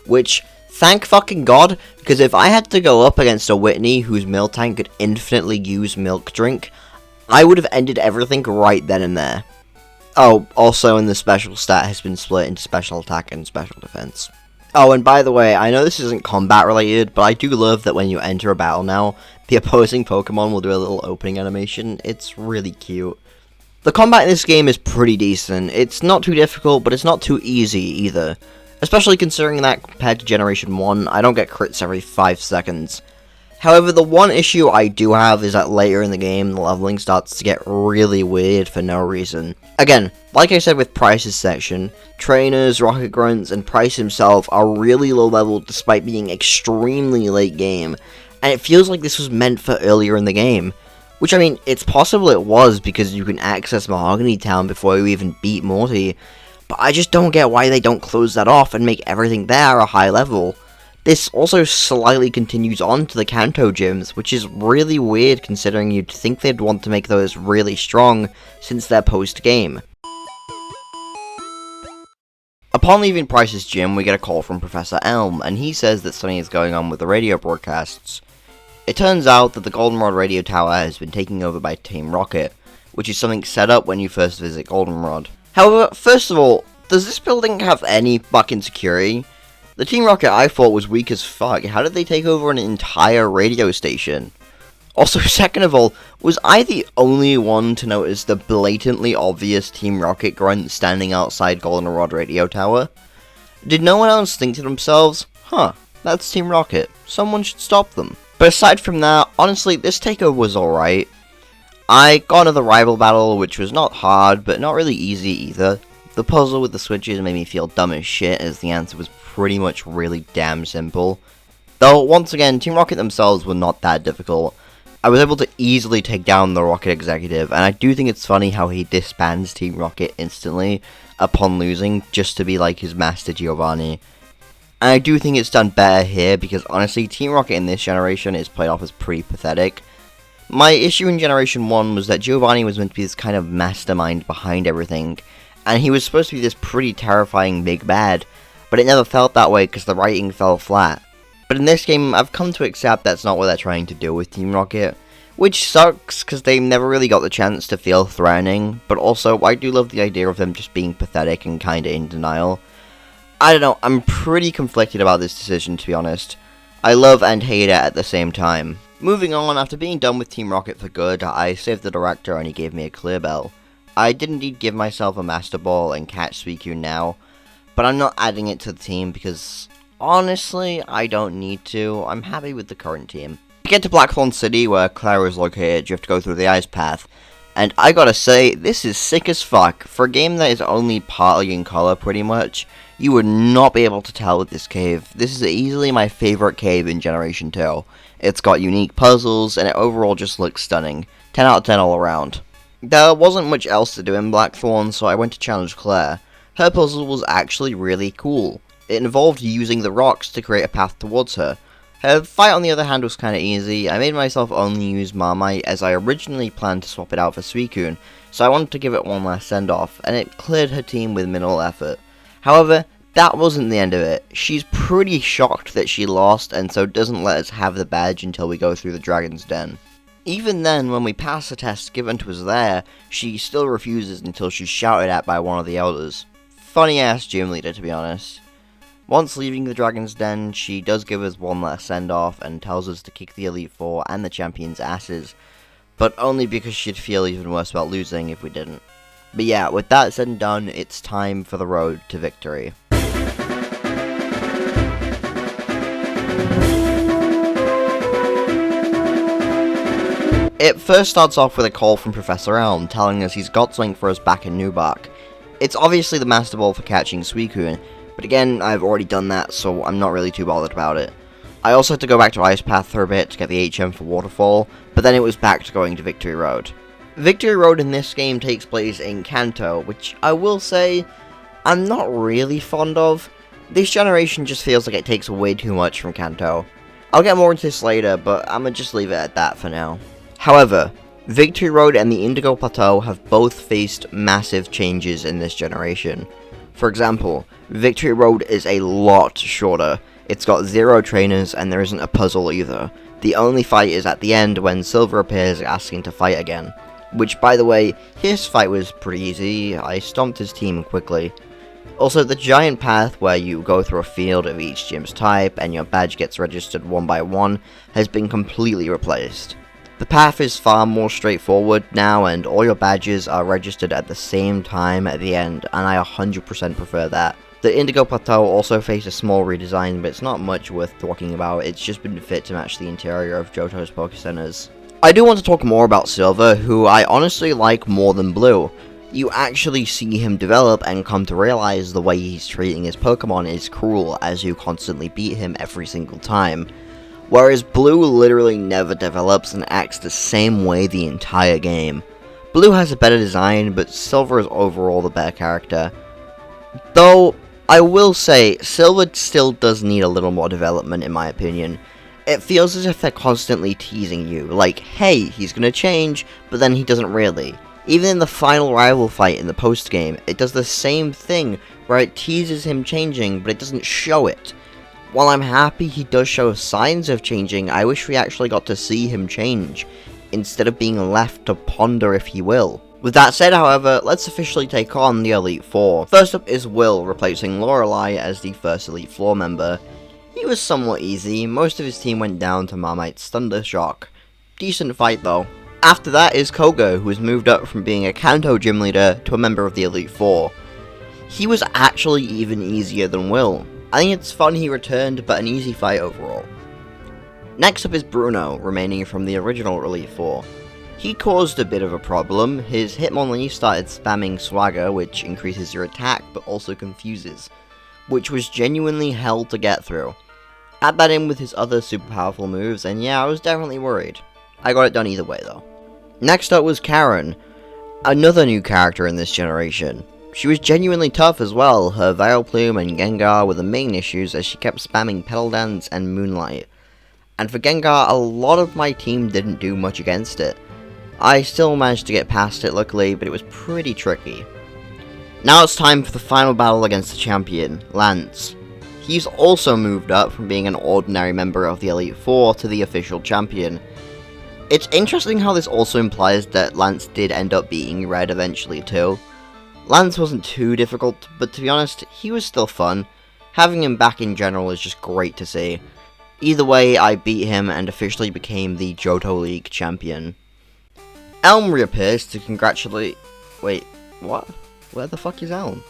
which, thank fucking god, because if I had to go up against a Whitney whose Miltank could infinitely use Milk Drink, I would have ended everything right then and there. Oh, also, and the special stat has been split into special attack and special defense. Oh, and by the way, I know this isn't combat related, but I do love that when you enter a battle now, the opposing Pokemon will do a little opening animation. It's really cute. The combat in this game is pretty decent. It's not too difficult, but it's not too easy either. especially considering that compared to Generation 1, I don't get crits every 5 seconds. However, the one issue I do have is that later in the game, the leveling starts to get really weird for no reason. Again, like I said with Pryce's section, trainers, rocket grunts, and Pryce himself are really low level despite being extremely late game, and it feels like this was meant for earlier in the game. Which, I mean, it's possible it was because you can access Mahogany Town before you even beat Morty, but I just don't get why they don't close that off and make everything there a high level. This also slightly continues on to the Kanto gyms, which is really weird considering you'd think they'd want to make those really strong since they're post-game. Upon leaving Pryce's gym, we get a call from Professor Elm, and he says that something is going on with the radio broadcasts. It turns out that the Goldenrod radio tower has been taken over by Team Rocket, which is something set up when you first visit Goldenrod. However, first of all, does this building have any fucking security? The Team Rocket I thought was weak as fuck. How did they take over an entire radio station? Also, second of all, was I the only one to notice the blatantly obvious Team Rocket grunt standing outside Goldenrod radio tower? Did no one else think to themselves, huh, that's Team Rocket, someone should stop them? But aside from that, honestly, this takeover was alright. I got another rival battle, which was not hard, but not really easy either. The puzzle with the switches made me feel dumb as shit, as the answer was pretty much really damn simple. Though, once again, Team Rocket themselves were not that difficult. I was able to easily take down the Rocket Executive, and I do think it's funny how he disbands Team Rocket instantly upon losing, just to be like his master Giovanni. And I do think it's done better here, because honestly, Team Rocket in this generation is played off as pretty pathetic. My issue in Generation 1 was that Giovanni was meant to be this kind of mastermind behind everything, and he was supposed to be this pretty terrifying big bad, but it never felt that way because the writing fell flat. But in this game, I've come to accept that's not what they're trying to do with Team Rocket, which sucks because they never really got the chance to feel threatening, but also I do love the idea of them just being pathetic and kinda in denial. I don't know, I'm pretty conflicted about this decision, to be honest. I love and hate it at the same time. Moving on, after being done with Team Rocket for good, I saved the director and he gave me a clear bell. I did indeed give myself a Master Ball and catch Suicune now, but I'm not adding it to the team because, honestly, I don't need to. I'm happy with the current team. To get to Blackthorn City, where Clair is located, you have to go through the ice path, and I gotta say, this is sick as fuck. For a game that is only partly in color, pretty much, you would not be able to tell with this cave. This is easily my favorite cave in Generation 2. It's got unique puzzles, and it overall just looks stunning. 10 out of 10 all around. There wasn't much else to do in Blackthorn, so I went to challenge Clair. Her puzzle was actually really cool. It involved using the rocks to create a path towards her. Her fight, on the other hand, was kinda easy. I made myself only use Marmite, as I originally planned to swap it out for Suicune, so I wanted to give it one last send-off, and it cleared her team with minimal effort. However, that wasn't the end of it. She's pretty shocked that she lost, and so doesn't let us have the badge until we go through the Dragon's Den. Even then, when we pass the test given to us there, she still refuses until she's shouted at by one of the elders. Funny ass gym leader, to be honest. Once leaving the Dragon's Den, she does give us one last send-off and tells us to kick the Elite Four and the Champions' asses, but only because she'd feel even worse about losing if we didn't. But yeah, with that said and done, it's time for the road to victory. It first starts off with a call from Professor Elm, telling us he's got something for us back in Newbark. It's obviously the Master Ball for catching Suicune, but again, I've already done that, so I'm not really too bothered about it. I also had to go back to Ice Path for a bit to get the HM for Waterfall, but then it was back to going to Victory Road. Victory Road in this game takes place in Kanto, which I will say, I'm not really fond of. This generation just feels like it takes way too much from Kanto. I'll get more into this later, but I'ma just leave it at that for now. However, Victory Road and the Indigo Plateau have both faced massive changes in this generation. For example, Victory Road is a lot shorter. It's got 0 trainers and there isn't a puzzle either. The only fight is at the end when Silver appears asking to fight again. Which, by the way, his fight was pretty easy. I stomped his team quickly. Also, the giant path where you go through a field of each gym's type and your badge gets registered one by one has been completely replaced. The path is far more straightforward now, and all your badges are registered at the same time at the end, and I 100% prefer that. The Indigo Plateau also faced a small redesign, but it's not much worth talking about. It's just been fit to match the interior of Johto's Pokécenters. I do want to talk more about Silver, who I honestly like more than Blue. You actually see him develop and come to realize the way he's treating his Pokemon is cruel, as you constantly beat him every single time. Whereas Blue literally never develops and acts the same way the entire game. Blue has a better design, but Silver is overall the better character. Though, I will say, Silver still does need a little more development in my opinion. It feels as if they're constantly teasing you, like, hey, he's gonna change, but then he doesn't really. Even in the final rival fight in the post-game, it does the same thing, where it teases him changing, but it doesn't show it. While I'm happy he does show signs of changing, I wish we actually got to see him change, instead of being left to ponder if he will. With that said, however, let's officially take on the Elite Four. First up is Will, replacing Lorelei as the first Elite Four member. He was somewhat easy, most of his team went down to Marmite's Thunder Shock. Decent fight though. After that is Koga, who has moved up from being a Kanto gym leader to a member of the Elite Four. He was actually even easier than Will. I think it's fun he returned, but an easy fight overall. Next up is Bruno, remaining from the original Elite Four. He caused a bit of a problem. His Hitmonlee started spamming Swagger, which increases your attack but also confuses, which was genuinely hell to get through. Add that in with his other super powerful moves, and yeah, I was definitely worried. I got it done either way though. Next up was Karen, another new character in this generation. She was genuinely tough as well. Her Vileplume and Gengar were the main issues as she kept spamming Petal Dance and Moonlight. And for Gengar, a lot of my team didn't do much against it. I still managed to get past it luckily, but it was pretty tricky. Now it's time for the final battle against the champion, Lance. He's also moved up from being an ordinary member of the Elite Four to the official champion. It's interesting how this also implies that Lance did end up beating Red eventually too. Lance wasn't too difficult, but to be honest, he was still fun. Having him back in general is just great to see. Either way, I beat him and officially became the Johto League champion. Elm reappears to congratulate... Wait, what? Where the fuck is Elm?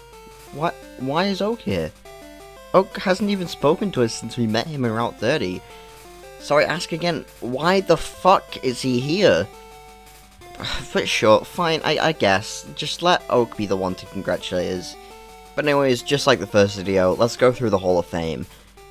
What? Why is Oak here? Oak hasn't even spoken to us since we met him in Route 30. So I ask again, why the fuck is he here? But sure, fine, I guess. Just let Oak be the one to congratulate us. But anyways, just like the first video, let's go through the Hall of Fame.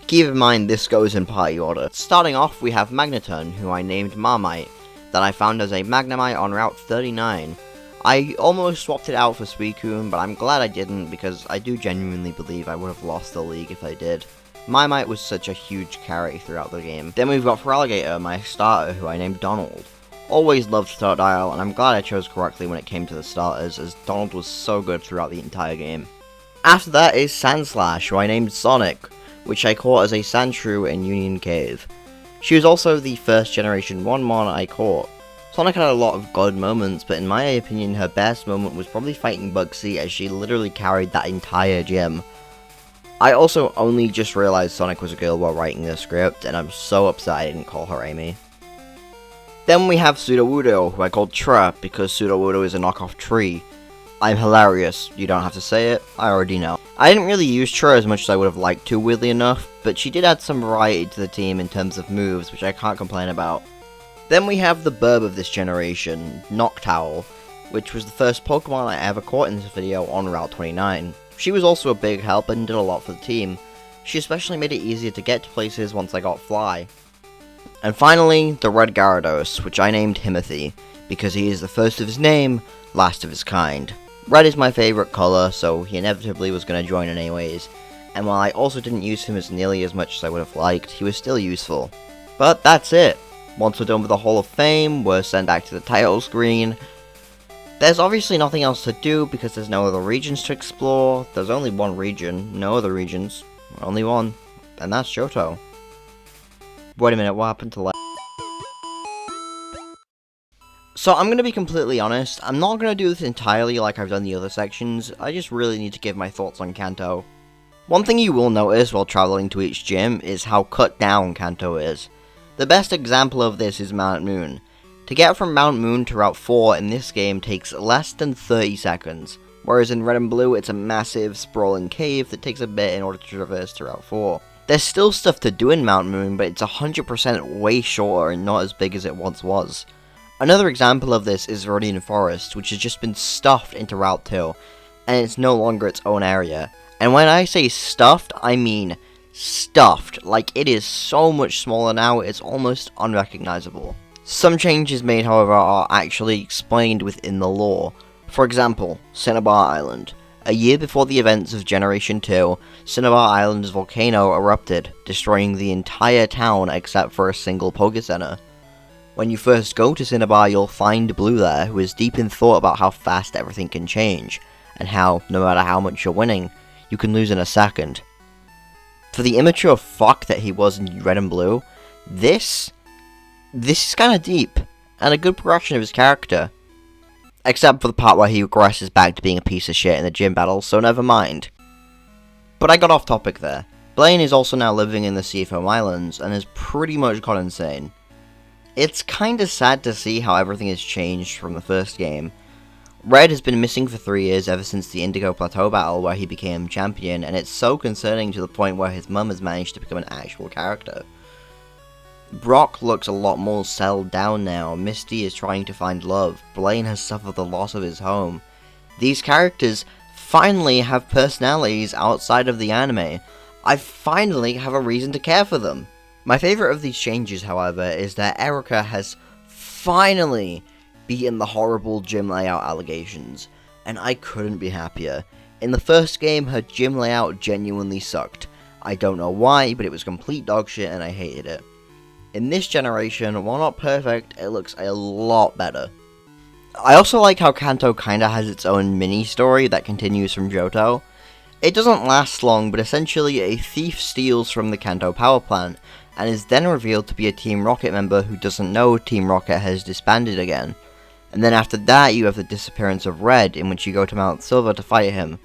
Keep in mind this goes in party order. Starting off, we have Magneton, who I named Marmite, that I found as a Magnemite on Route 39. I almost swapped it out for Suicune, but I'm glad I didn't, because I do genuinely believe I would have lost the league if I did. Marmite was such a huge carry throughout the game. Then we've got Feraligatr, my starter, who I named Donald. Always loved Totodile, and I'm glad I chose correctly when it came to the starters, as Donald was so good throughout the entire game. After that is Sandslash, who I named Sonic, which I caught as a Sandshrew in Union Cave. She was also the first Generation 1 Mon I caught. Sonic had a lot of good moments, but in my opinion her best moment was probably fighting Bugsy, as she literally carried that entire gym. I also only just realized Sonic was a girl while writing the script, and I'm so upset I didn't call her Amy. Then we have Sudowoodo, who I called Tra, because Sudowoodo is a knockoff tree. I'm hilarious, you don't have to say it, I already know. I didn't really use Tra as much as I would have liked to, weirdly enough, but she did add some variety to the team in terms of moves, which I can't complain about. Then we have the burb of this generation, Noctowl, which was the first Pokemon I ever caught in this video on Route 29. She was also a big help and did a lot for the team. She especially made it easier to get to places once I got Fly. And finally, the Red Gyarados, which I named Himothy, because he is the first of his name, last of his kind. Red is my favourite colour, so he inevitably was going to join in anyways, and while I also didn't use him as nearly as much as I would have liked, he was still useful. But that's it. Once we're done with the Hall of Fame, we're sent back to the title screen. There's obviously nothing else to do because there's no other regions to explore. There's only one region, no other regions, only one, and that's Johto. Wait a minute, what happened to So I'm going to be completely honest, I'm not going to do this entirely like I've done the other sections, I just really need to give my thoughts on Kanto. One thing you will notice while traveling to each gym is how cut down Kanto is. The best example of this is Mount Moon. To get from Mount Moon to Route 4 in this game takes less than 30 seconds, whereas in Red and Blue it's a massive, sprawling cave that takes a bit in order to traverse to Route 4. There's still stuff to do in Mount Moon, but it's 100% way shorter and not as big as it once was. Another example of this is Viridian Forest, which has just been stuffed into Route 2, and it's no longer its own area. And when I say stuffed, I mean stuffed. Like, it is so much smaller now, it's almost unrecognizable. Some changes made, however, are actually explained within the lore. For example, Cinnabar Island. A year before the events of Generation 2, Cinnabar Island's volcano erupted, destroying the entire town except for a single Pokecenter. When you first go to Cinnabar, you'll find Blue there, who is deep in thought about how fast everything can change, and how, no matter how much you're winning, you can lose in a second. For the immature fuck that he was in Red and Blue, this is kinda deep, and a good progression of his character. Except for the part where he regresses back to being a piece of shit in the gym battle, so never mind. But I got off topic there. Blaine is also now living in the Sea Foam Islands, and has pretty much gone insane. It's kinda sad to see how everything has changed from the first game. Red has been missing for 3 years ever since the Indigo Plateau battle where he became champion, and it's so concerning to the point where his mum has managed to become an actual character. Brock looks a lot more settled down now, Misty is trying to find love, Blaine has suffered the loss of his home. These characters finally have personalities outside of the anime. I finally have a reason to care for them. My favourite of these changes, however, is that Erica has finally beaten the horrible gym layout allegations, and I couldn't be happier. In the first game, her gym layout genuinely sucked. I don't know why, but it was complete dogshit and I hated it. In this generation, while not perfect, it looks a lot better. I also like how Kanto kinda has its own mini-story that continues from Johto. It doesn't last long, but essentially a thief steals from the Kanto power plant, and is then revealed to be a Team Rocket member who doesn't know Team Rocket has disbanded again. And then after that, you have the disappearance of Red, in which you go to Mount Silver to fight him.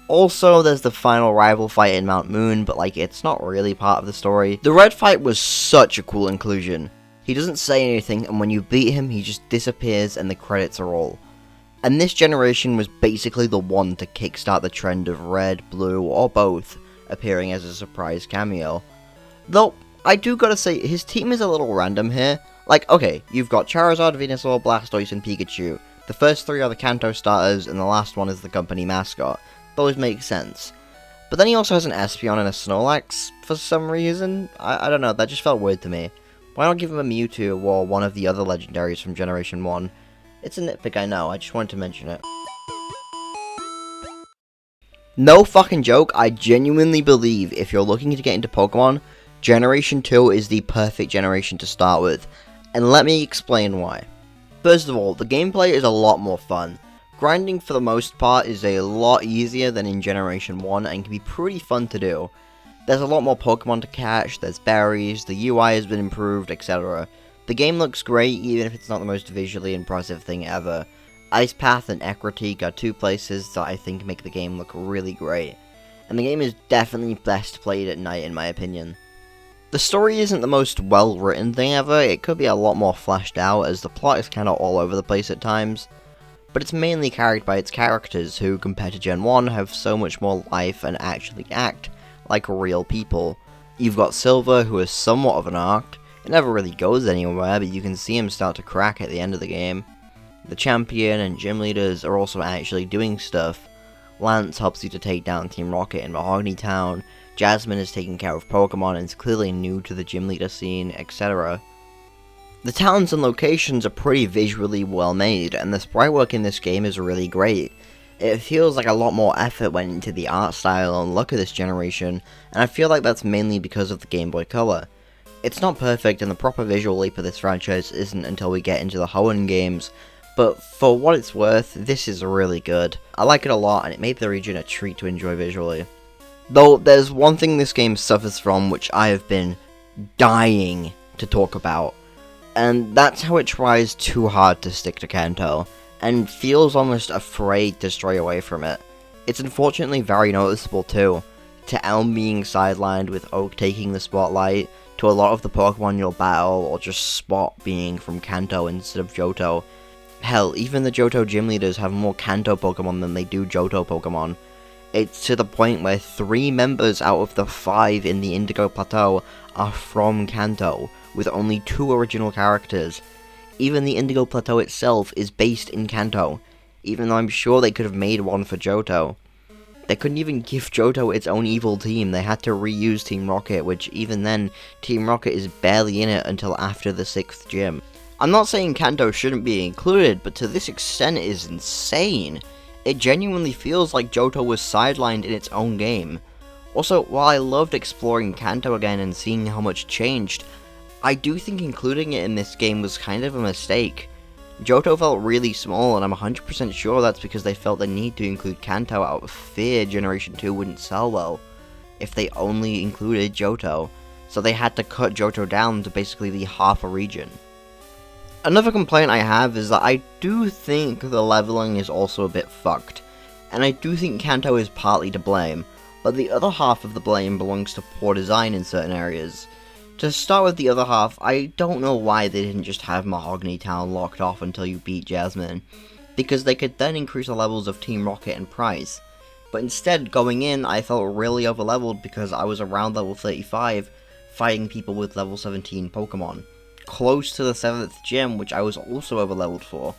Also, there's the final rival fight in Mount Moon, but like, it's not really part of the story. The Red fight was such a cool inclusion. He doesn't say anything, and when you beat him, he just disappears and the credits are all. And this generation was basically the one to kickstart the trend of Red, Blue, or both appearing as a surprise cameo. Though, I do gotta say, his team is a little random here. Like, okay, you've got Charizard, Venusaur, Blastoise, and Pikachu. The first 3 are the Kanto starters, and the last one is the company mascot. Those make sense. But then he also has an Espeon and a Snorlax, for some reason. I don't know, that just felt weird to me. Why not give him a Mewtwo or one of the other legendaries from Generation 1? It's a nitpick, I know, I just wanted to mention it. No fucking joke, I genuinely believe if you're looking to get into Pokemon, Generation 2 is the perfect generation to start with. And let me explain why. First of all, the gameplay is a lot more fun. Grinding for the most part is a lot easier than in Generation 1 and can be pretty fun to do. There's a lot more Pokemon to catch, there's berries, the UI has been improved, etc. The game looks great even if it's not the most visually impressive thing ever. Ice Path and Ecritique are 2 places that I think make the game look really great. And the game is definitely best played at night in my opinion. The story isn't the most well written thing ever, it could be a lot more fleshed out as the plot is kinda all over the place at times. But it's mainly carried by its characters, who, compared to Gen 1, have so much more life and actually act like real people. You've got Silver, who is somewhat of an arc. It never really goes anywhere, but you can see him start to crack at the end of the game. The champion and gym leaders are also actually doing stuff. Lance helps you to take down Team Rocket in Mahogany Town, Jasmine is taking care of Pokemon and is clearly new to the gym leader scene, etc. The towns and locations are pretty visually well made, and the sprite work in this game is really great. It feels like a lot more effort went into the art style and look of this generation, and I feel like that's mainly because of the Game Boy Color. It's not perfect, and the proper visual leap of this franchise isn't until we get into the Hoenn games, but for what it's worth, this is really good. I like it a lot, and it made the region a treat to enjoy visually. Though, there's one thing this game suffers from which I have been dying to talk about. And that's how it tries too hard to stick to Kanto, and feels almost afraid to stray away from it. It's unfortunately very noticeable too. to Elm being sidelined with Oak taking the spotlight, to a lot of the Pokemon you'll battle or just spot being from Kanto instead of Johto. Hell, even the Johto gym leaders have more Kanto Pokemon than they do Johto Pokemon. It's to the point where 3 members out of the 5 in the Indigo Plateau are from Kanto, with only 2 original characters. Even the Indigo Plateau itself is based in Kanto, even though I'm sure they could have made one for Johto. They couldn't even give Johto its own evil team, they had to reuse Team Rocket, which even then, Team Rocket is barely in it until after the 6th gym. I'm not saying Kanto shouldn't be included, but to this extent it is insane. It genuinely feels like Johto was sidelined in its own game. Also, while I loved exploring Kanto again and seeing how much changed, I do think including it in this game was kind of a mistake. Johto felt really small, and I'm 100% sure that's because they felt the need to include Kanto out of fear Generation 2 wouldn't sell well if they only included Johto, so they had to cut Johto down to basically the half a region. Another complaint I have is that I do think the leveling is also a bit fucked, and I do think Kanto is partly to blame, but the other half of the blame belongs to poor design in certain areas. To start with the other half, I don't know why they didn't just have Mahogany Town locked off until you beat Jasmine, because they could then increase the levels of Team Rocket and Pryce. But instead, going in, I felt really overleveled because I was around level 35, fighting people with level 17 Pokemon, close to the 7th gym, which I was also overleveled for.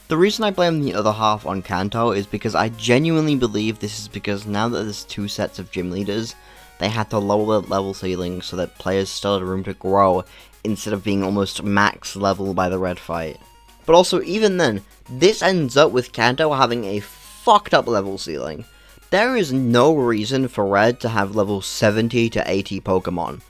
The reason I blame the other half on Kanto is because I genuinely believe this is because now that there's 2 sets of gym leaders, they had to lower the level ceiling so that players still had room to grow, instead of being almost max level by the red fight. But also, even then, this ends up with Kanto having a fucked up level ceiling. There is no reason for Red to have level 70 to 80 Pokemon.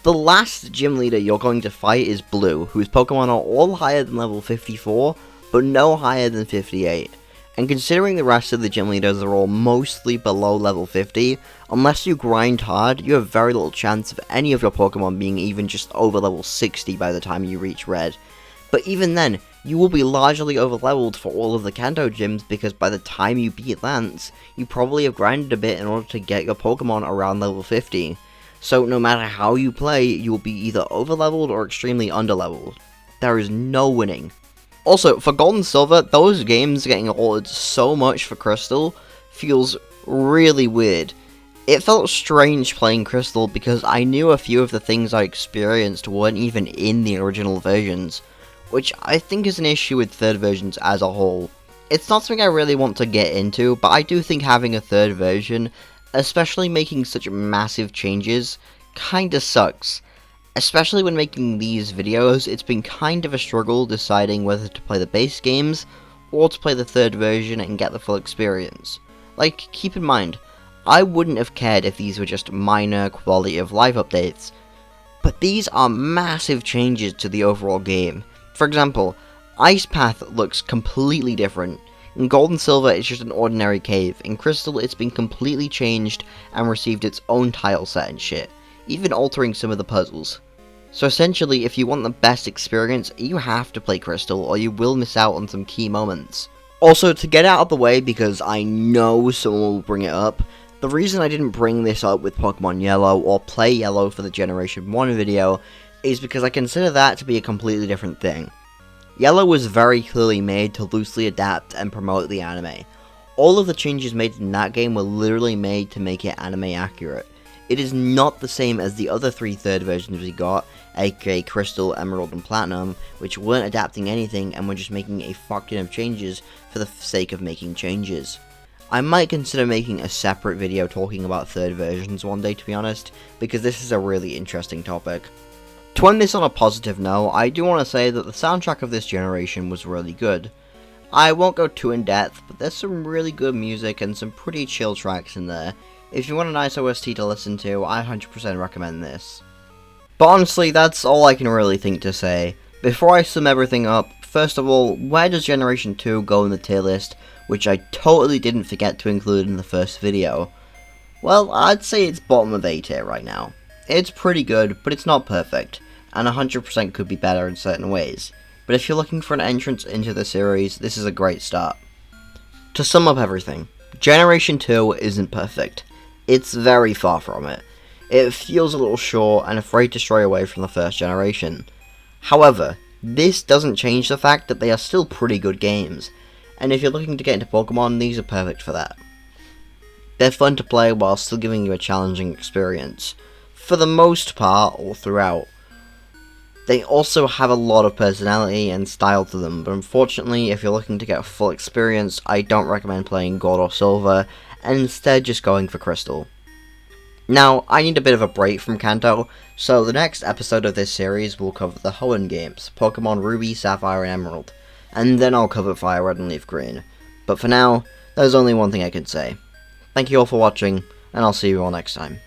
The last gym leader you're going to fight is Blue, whose Pokemon are all higher than level 54, but no higher than 58. And considering the rest of the gym leaders are all mostly below level 50, unless you grind hard, you have very little chance of any of your Pokemon being even just over level 60 by the time you reach Red. But even then, you will be largely overleveled for all of the Kanto gyms because by the time you beat Lance, you probably have grinded a bit in order to get your Pokemon around level 50. So no matter how you play, you will be either overleveled or extremely underleveled. There is no winning. Also, for Gold and Silver, those games getting awarded so much for Crystal feels really weird. It felt strange playing Crystal because I knew a few of the things I experienced weren't even in the original versions, which I think is an issue with third versions as a whole. It's not something I really want to get into, but I do think having a third version, especially making such massive changes, kinda sucks. Especially when making these videos, it's been kind of a struggle deciding whether to play the base games, or to play the third version and get the full experience. Like, keep in mind, I wouldn't have cared if these were just minor quality of life updates, but these are massive changes to the overall game. For example, Ice Path looks completely different. In Gold and Silver, it's just an ordinary cave. In Crystal, it's been completely changed and received its own tile set and shit, even altering some of the puzzles. So essentially, if you want the best experience, you have to play Crystal, or you will miss out on some key moments. Also, to get out of the way, because I know someone will bring it up, the reason I didn't bring this up with Pokemon Yellow, or play Yellow for the Generation 1 video, is because I consider that to be a completely different thing. Yellow was very clearly made to loosely adapt and promote the anime. All of the changes made in that game were literally made to make it anime accurate. It is not the same as the other 3 third versions we got, aka Crystal, Emerald, and Platinum, which weren't adapting anything and were just making a fuck ton of changes for the sake of making changes. I might consider making a separate video talking about third versions one day, to be honest, because this is a really interesting topic. To end this on a positive note, I do want to say that the soundtrack of this generation was really good. I won't go too in depth, but there's some really good music and some pretty chill tracks in there. If you want a nice OST to listen to, I 100% recommend this. But honestly, that's all I can really think to say. Before I sum everything up, first of all, where does Generation 2 go in the tier list, which I totally didn't forget to include in the first video? Well, I'd say it's bottom of A tier right now. It's pretty good, but it's not perfect, and 100% could be better in certain ways. But if you're looking for an entrance into the series, this is a great start. To sum up everything, Generation 2 isn't perfect. It's very far from it. It feels a little short and afraid to stray away from the first generation. However, this doesn't change the fact that they are still pretty good games, and if you're looking to get into Pokemon, these are perfect for that. They're fun to play while still giving you a challenging experience, for the most part, all throughout. They also have a lot of personality and style to them, but unfortunately, if you're looking to get a full experience, I don't recommend playing Gold or Silver, and instead just going for Crystal. Now, I need a bit of a break from Kanto, so the next episode of this series will cover the Hoenn games, Pokemon Ruby, Sapphire, and Emerald, and then I'll cover Fire Red and Leaf Green. But for now, there's only one thing I can say. Thank you all for watching, and I'll see you all next time.